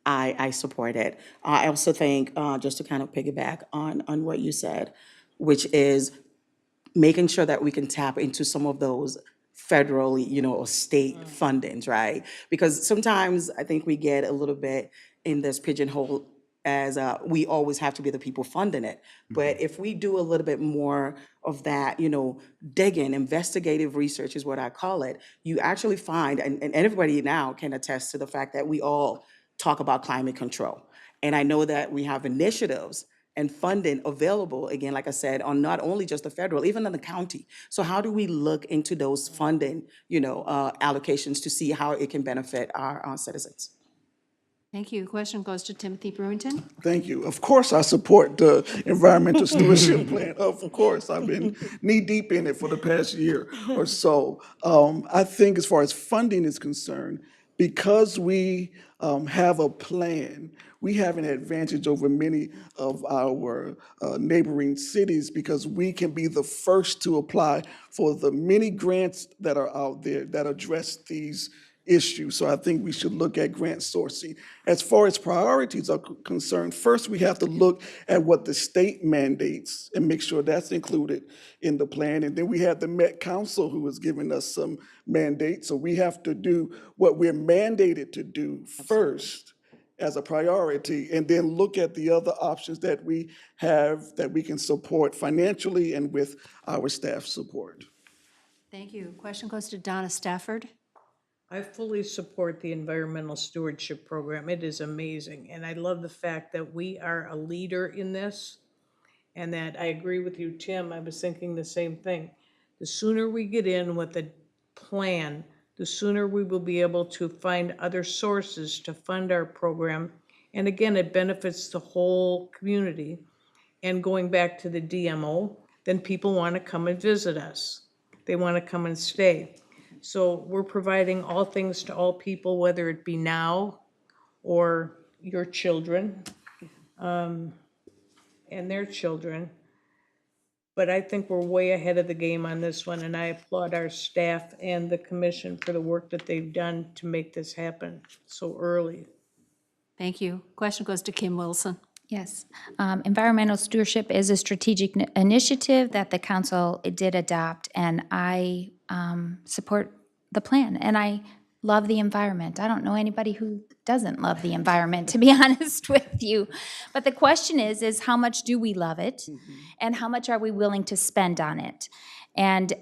F: I support it. I also think, just to kind of piggyback on what you said, which is making sure that we can tap into some of those federally, or state fundings, right? Because sometimes I think we get a little bit in this pigeonhole as we always have to be the people funding it. But if we do a little bit more of that, digging, investigative research is what I call it, you actually find, and everybody now can attest to the fact that we all talk about climate control. And I know that we have initiatives and funding available, again, like I said, on not only just the federal, even in the county. So how do we look into those funding, allocations to see how it can benefit our citizens?
B: Thank you. Question goes to Timothy Brewington.
D: Thank you. Of course, I support the environmental stewardship plan. Of course, I've been knee-deep in it for the past year or so. I think as far as funding is concerned, because we have a plan, we have an advantage over many of our neighboring cities because we can be the first to apply for the many grants that are out there that address these issue. So I think we should look at grant sourcing. As far as priorities are concerned, first we have to look at what the state mandates and make sure that's included in the plan. And then we have the Met Council who has given us some mandates. So we have to do what we're mandated to do first as a priority, and then look at the other options that we have that we can support financially and with our staff support.
B: Thank you. Question goes to Donna Stafford.
G: I fully support the environmental stewardship program. It is amazing. And I love the fact that we are a leader in this and that I agree with you, Tim. I was thinking the same thing. The sooner we get in with a plan, the sooner we will be able to find other sources to fund our program. And again, it benefits the whole community. And going back to the DMO, then people want to come and visit us. They want to come and stay. So we're providing all things to all people, whether it be now or your children and their children. But I think we're way ahead of the game on this one, and I applaud our staff and the commission for the work that they've done to make this happen so early.
B: Thank you. Question goes to Kim Wilson.
H: Yes. Environmental stewardship is a strategic initiative that the council did adopt, and I support the plan. And I love the environment. I don't know anybody who doesn't love the environment, to be honest with you. But the question is how much do we love it, and how much are we willing to spend on it? And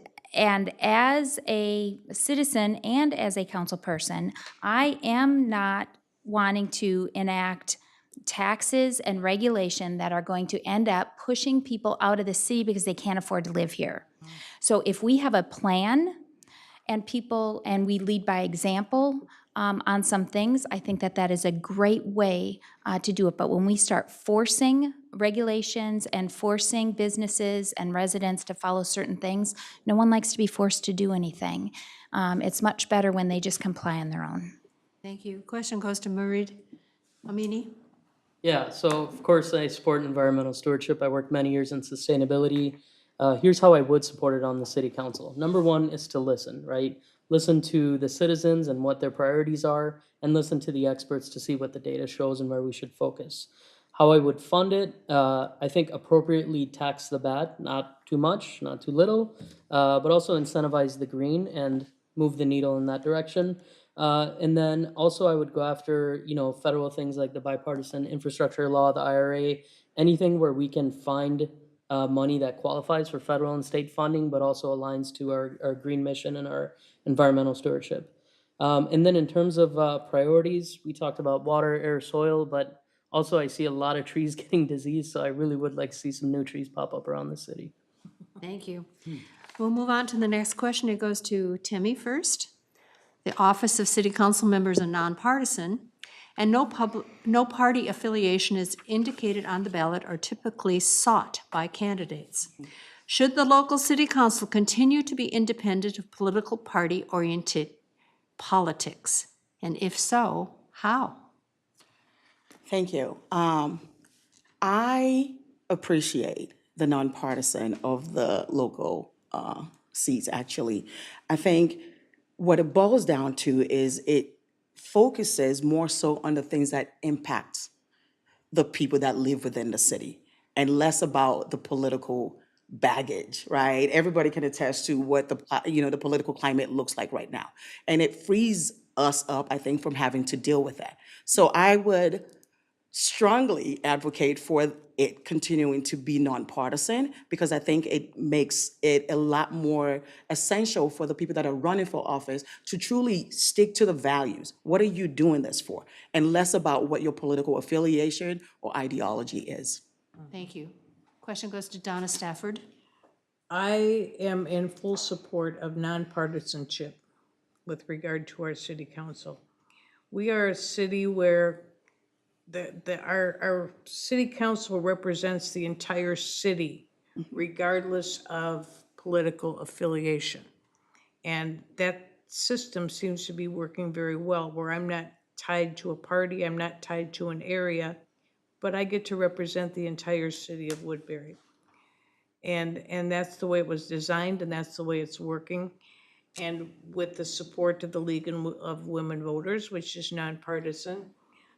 H: as a citizen and as a council person, I am not wanting to enact taxes and regulation that are going to end up pushing people out of the city because they can't afford to live here. So if we have a plan and we lead by example on some things, I think that is a great way to do it. But when we start forcing regulations and forcing businesses and residents to follow certain things, no one likes to be forced to do anything. It's much better when they just comply on their own.
B: Thank you. Question goes to Murid Amini.
C: Yeah, so of course I support environmental stewardship. I worked many years in sustainability. Here's how I would support it on the city council. Number one is to listen, right? Listen to the citizens and what their priorities are, and listen to the experts to see what the data shows and where we should focus. How I would fund it, I think appropriately tax the bad, not too much, not too little, but also incentivize the green and move the needle in that direction. And then also I would go after, federal things like the bipartisan infrastructure law, the IRA, anything where we can find money that qualifies for federal and state funding, but also aligns to our green mission and our environmental stewardship. And then in terms of priorities, we talked about water, air, soil, but also I see a lot of trees getting diseased, so I really would like to see some new trees pop up around the city.
B: Thank you. We'll move on to the next question. It goes to Temmy first. The Office of City Council Members are nonpartisan, and no party affiliation is indicated on the ballot or typically sought by candidates. Should the local city council continue to be independent of political party-oriented politics? And if so, how?
F: Thank you. I appreciate the nonpartisan of the local seats, actually. I think what it boils down to is it focuses more so on the things that impact the people that live within the city and less about the political baggage, right? Everybody can attest to what the political climate looks like right now. And it frees us up, I think, from having to deal with that. So I would strongly advocate for it continuing to be nonpartisan because I think it makes it a lot more essential for the people that are running for office to truly stick to the values. What are you doing this for? And less about what your political affiliation or ideology is.
B: Thank you. Question goes to Donna Stafford.
G: I am in full support of nonpartisanship with regard to our city council. We are a city where our city council represents the entire city, regardless of political affiliation. And that system seems to be working very well, where I'm not tied to a party, I'm not tied to an area, but I get to represent the entire city of Woodbury. And that's the way it was designed, and that's the way it's working. and with the support of the League of Women Voters, which is nonpartisan,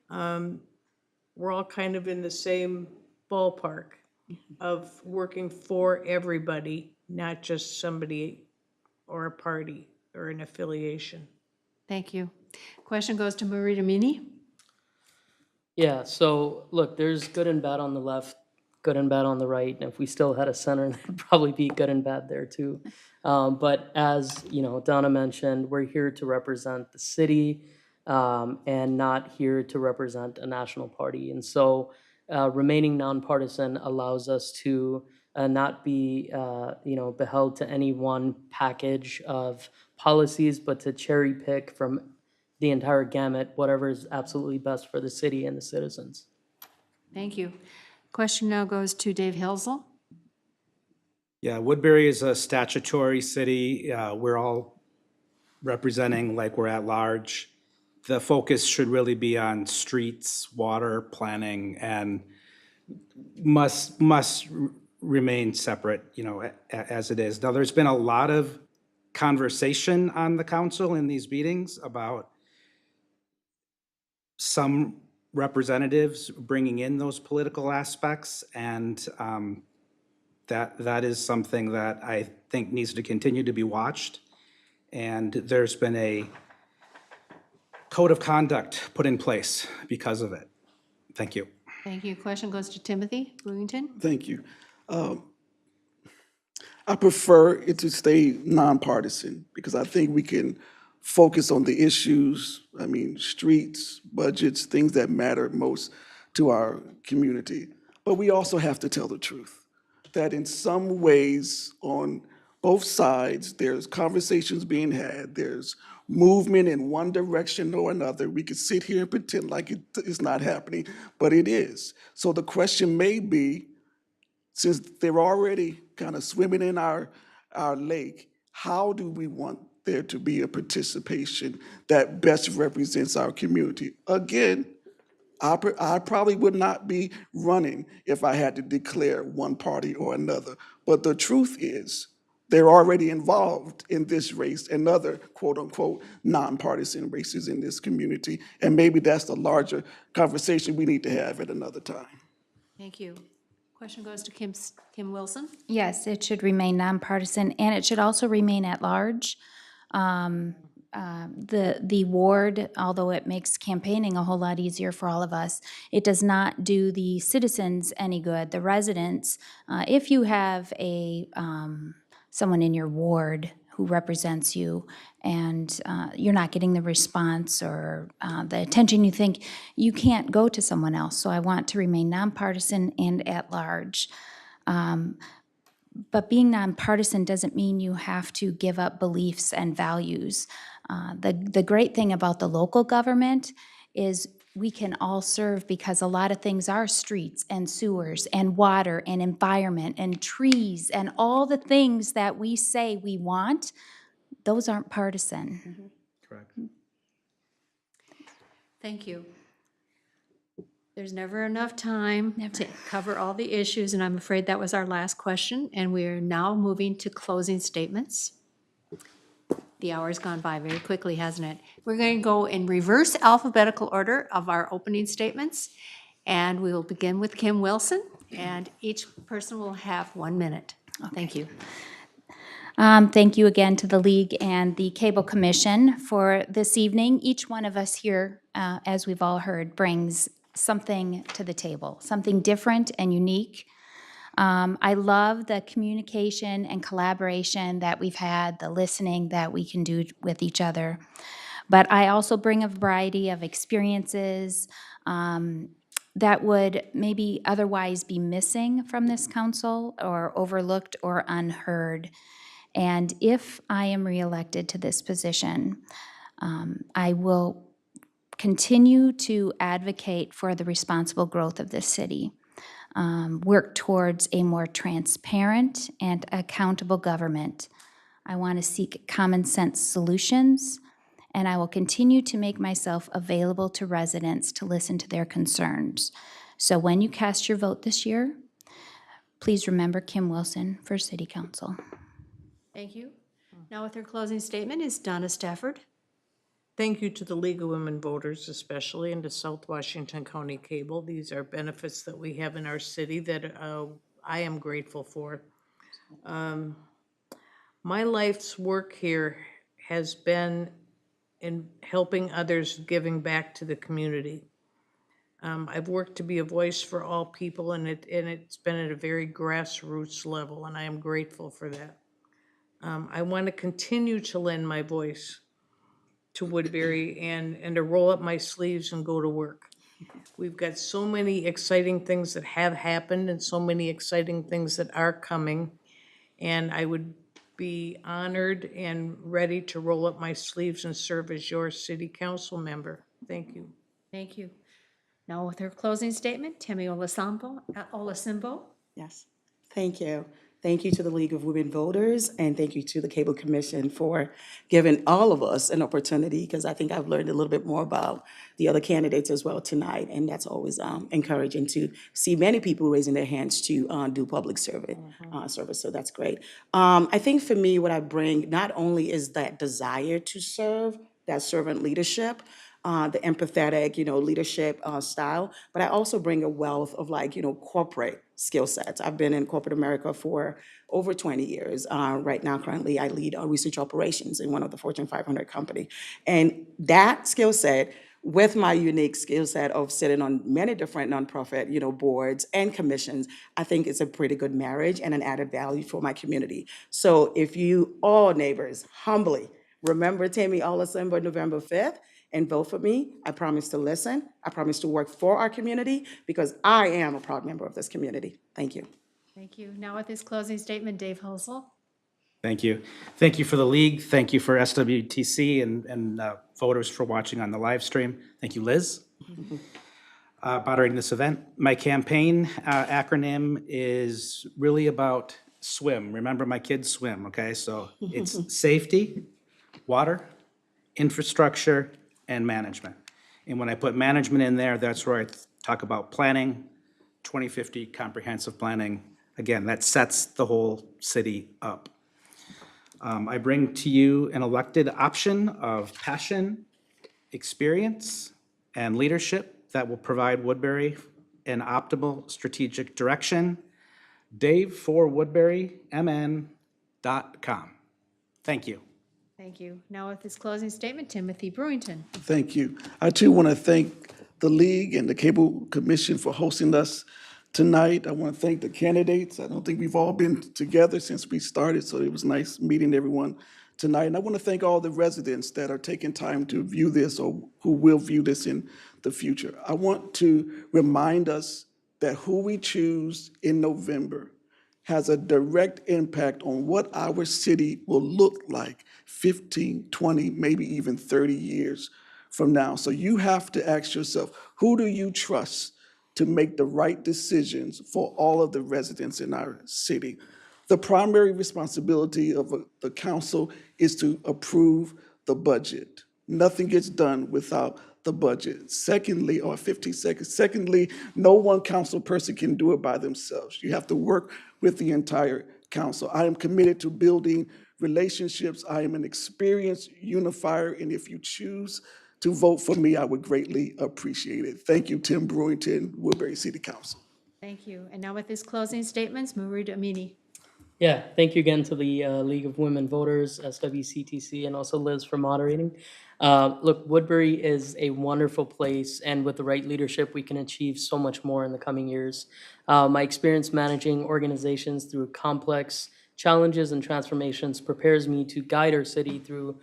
G: we're all kind of in the same ballpark of working for everybody, not just somebody or a party or an affiliation.
B: Thank you. Question goes to Murid Amini.
C: Yeah, so look, there's good and bad on the left, good and bad on the right, and if we still had a center, there'd probably be good and bad there too. But as you know, Donna mentioned, we're here to represent the city and not here to represent a national party. And so remaining nonpartisan allows us to not be beheld to any one package of policies, but to cherry pick from the entire gamut, whatever is absolutely best for the city and the citizens.
B: Thank you. Question now goes to Dave Hoelzel.
E: Yeah, Woodbury is a statutory city. We're all representing like we're at large. The focus should really be on streets, water, planning, and must remain separate, as it is. Now, there's been a lot of conversation on the council in these meetings about some representatives bringing in those political aspects, and that is something that I think needs to continue to be watched. And there's been a code of conduct put in place because of it. Thank you.
B: Thank you. Question goes to Timothy Brewington.
D: Thank you. I prefer it to stay nonpartisan because I think we can focus on the issues, streets, budgets, things that matter most to our community. But we also have to tell the truth, that in some ways on both sides, there's conversations being had, there's movement in one direction or another. We could sit here and pretend like it is not happening, but it is. So the question may be, since they're already kind of swimming in our lake, how do we want there to be a participation that best represents our community? Again, I probably would not be running if I had to declare one party or another. But the truth is, they're already involved in this race and other quote-unquote nonpartisan races in this community. And maybe that's the larger conversation we need to have at another time.
B: Thank you. Question goes to Kim Wilson.
H: Yes, it should remain nonpartisan, and it should also remain at large. The ward, although it makes campaigning a whole lot easier for all of us, it does not do the citizens any good, the residents. If you have someone in your ward who represents you and you're not getting the response or the attention you think, you can't go to someone else. So I want to remain nonpartisan and at large. But being nonpartisan doesn't mean you have to give up beliefs and values. The great thing about the local government is we can all serve because a lot of things are streets and sewers and water and environment and trees and all the things that we say we want, those aren't partisan.
E: Correct.
B: Thank you. There's never enough time to cover all the issues, and I'm afraid that was our last question, and we are now moving to closing statements. The hour's gone by very quickly, hasn't it? We're going to go in reverse alphabetical order of our opening statements, and we will begin with Kim Wilson, and each person will have 1 minute. Thank you.
H: Thank you again to the League and the Cable Commission for this evening. Each one of us here, as we've all heard, brings something to the table, something different and unique. I love the communication and collaboration that we've had, the listening that we can do with each other. But I also bring a variety of experiences that would maybe otherwise be missing from this council or overlooked or unheard. And if I am reelected to this position, I will continue to advocate for the responsible growth of this city, work towards a more transparent and accountable government. I want to seek common sense solutions, and I will continue to make myself available to residents to listen to their concerns. So when you cast your vote this year, please remember Kim Wilson for City Council.
B: Thank you. Now with her closing statement is Donna Stafford.
G: Thank you to the League of Women Voters especially, and to South Washington County Cable. These are benefits that we have in our city that I am grateful for. My life's work here has been in helping others, giving back to the community. I've worked to be a voice for all people, and it's been at a very grassroots level, and I am grateful for that. I want to continue to lend my voice to Woodbury and to roll up my sleeves and go to work. We've got so many exciting things that have happened and so many exciting things that are coming. And I would be honored and ready to roll up my sleeves and serve as your city council member. Thank you.
B: Thank you. Now with her closing statement, Temmy Olasimbo.
F: Yes, thank you. Thank you to the League of Women Voters, and thank you to the Cable Commission for giving all of us an opportunity, because I think I've learned a little bit more about the other candidates as well tonight, and that's always encouraging to see many people raising their hands to do public service, so that's great. I think for me, what I bring not only is that desire to serve, that servant leadership, the empathetic, leadership style, but I also bring a wealth of corporate skill sets. I've been in corporate America for over 20 years. Right now, currently, I lead research operations in one of the Fortune 500 company. And that skill set, with my unique skill set of sitting on many different nonprofit, boards and commissions, I think it's a pretty good marriage and an added value for my community. So if you all neighbors humbly remember Temmy Olasimbo November 5th, and vote for me. I promise to listen. I promise to work for our community, because I am a proud member of this community. Thank you.
B: Thank you. Now with his closing statement, Dave Hoelzel.
E: Thank you. Thank you for the league. Thank you for SWTC and voters for watching on the live stream. Thank you, Liz, moderating this event. My campaign acronym is really about SWIM. Remember, my kids swim, okay? So it's safety, water, infrastructure, and management. And when I put management in there, that's where I talk about planning, 2050 comprehensive planning. Again, that sets the whole city up. I bring to you an elected option of passion, experience, and leadership that will provide Woodbury an optimal strategic direction. DaveForWoodburyMN.com. Thank you.
B: Thank you. Now with his closing statement, Timothy Brewington.
D: Thank you. I too want to thank the League and the Cable Commission for hosting us tonight. I want to thank the candidates. I don't think we've all been together since we started, so it was nice meeting everyone tonight. And I want to thank all the residents that are taking time to view this or who will view this in the future. I want to remind us that who we choose in November has a direct impact on what our city will look like 15, 20, maybe even 30 years from now. So you have to ask yourself, who do you trust to make the right decisions for all of the residents in our city? The primary responsibility of the council is to approve the budget. Nothing gets done without the budget. Secondly, or 50 seconds, secondly, no one council person can do it by themselves. You have to work with the entire council. I am committed to building relationships. I am an experienced unifier, and if you choose to vote for me, I would greatly appreciate it. Thank you, Tim Brewington, Woodbury City Council.
B: Thank you. And now with his closing statements, Murid Amini.
C: Yeah, thank you again to the League of Women Voters, SWCTC, and also Liz for moderating. Look, Woodbury is a wonderful place, and with the right leadership, we can achieve so much more in the coming years. My experience managing organizations through complex challenges and transformations prepares me to guide our city through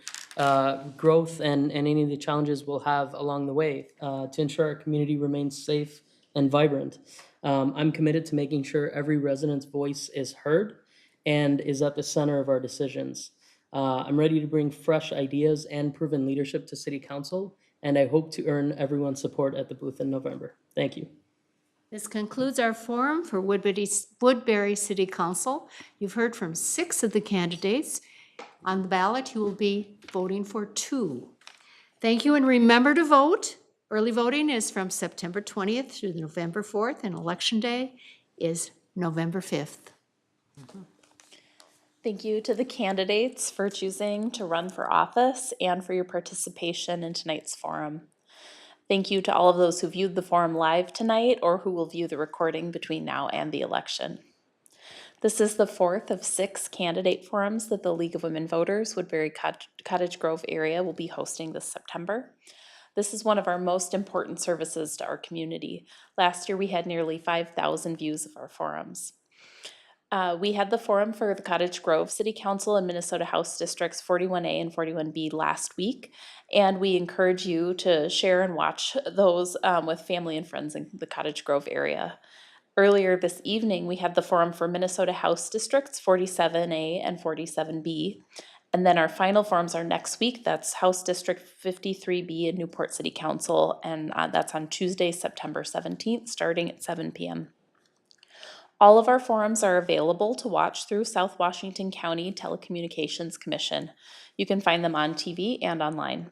C: growth and any of the challenges we'll have along the way to ensure our community remains safe and vibrant. I'm committed to making sure every resident's voice is heard and is at the center of our decisions. I'm ready to bring fresh ideas and proven leadership to City Council, and I hope to earn everyone's support at the booth in November. Thank you.
B: This concludes our forum for Woodbury City Council. You've heard from 6 of the candidates. On the ballot, you will be voting for 2. Thank you, and remember to vote. Early voting is from September 20th through November 4th, and Election Day is November 5th.
A: Thank you to the candidates for choosing to run for office and for your participation in tonight's forum. Thank you to all of those who viewed the forum live tonight or who will view the recording between now and the election. This is the fourth of 6 candidate forums that the League of Women Voters Woodbury Cottage Grove area will be hosting this September. This is one of our most important services to our community. Last year we had nearly 5,000 views of our forums. We had the forum for the Cottage Grove City Council and Minnesota House Districts 41A and 41B last week, and we encourage you to share and watch those with family and friends in the Cottage Grove area. Earlier this evening, we had the forum for Minnesota House Districts 47A and 47B, and then our final forums are next week. That's House District 53B in Newport City Council, and that's on Tuesday, September 17th, starting at 7 p.m. All of our forums are available to watch through South Washington County Telecommunications Commission. You can find them on TV and online.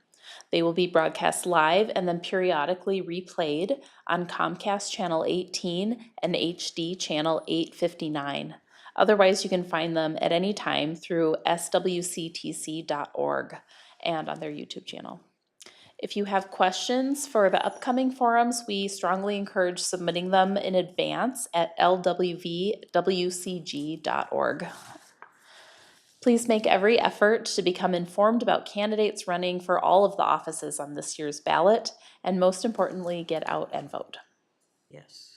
A: They will be broadcast live and then periodically replayed on Comcast Channel 18 and HD Channel 859. Otherwise, you can find them at any time through swctc.org and on their YouTube channel. If you have questions for the upcoming forums, we strongly encourage submitting them in advance at lwvwcg.org. Please make every effort to become informed about candidates running for all of the offices on this year's ballot, and most importantly, get out and vote.
G: Yes.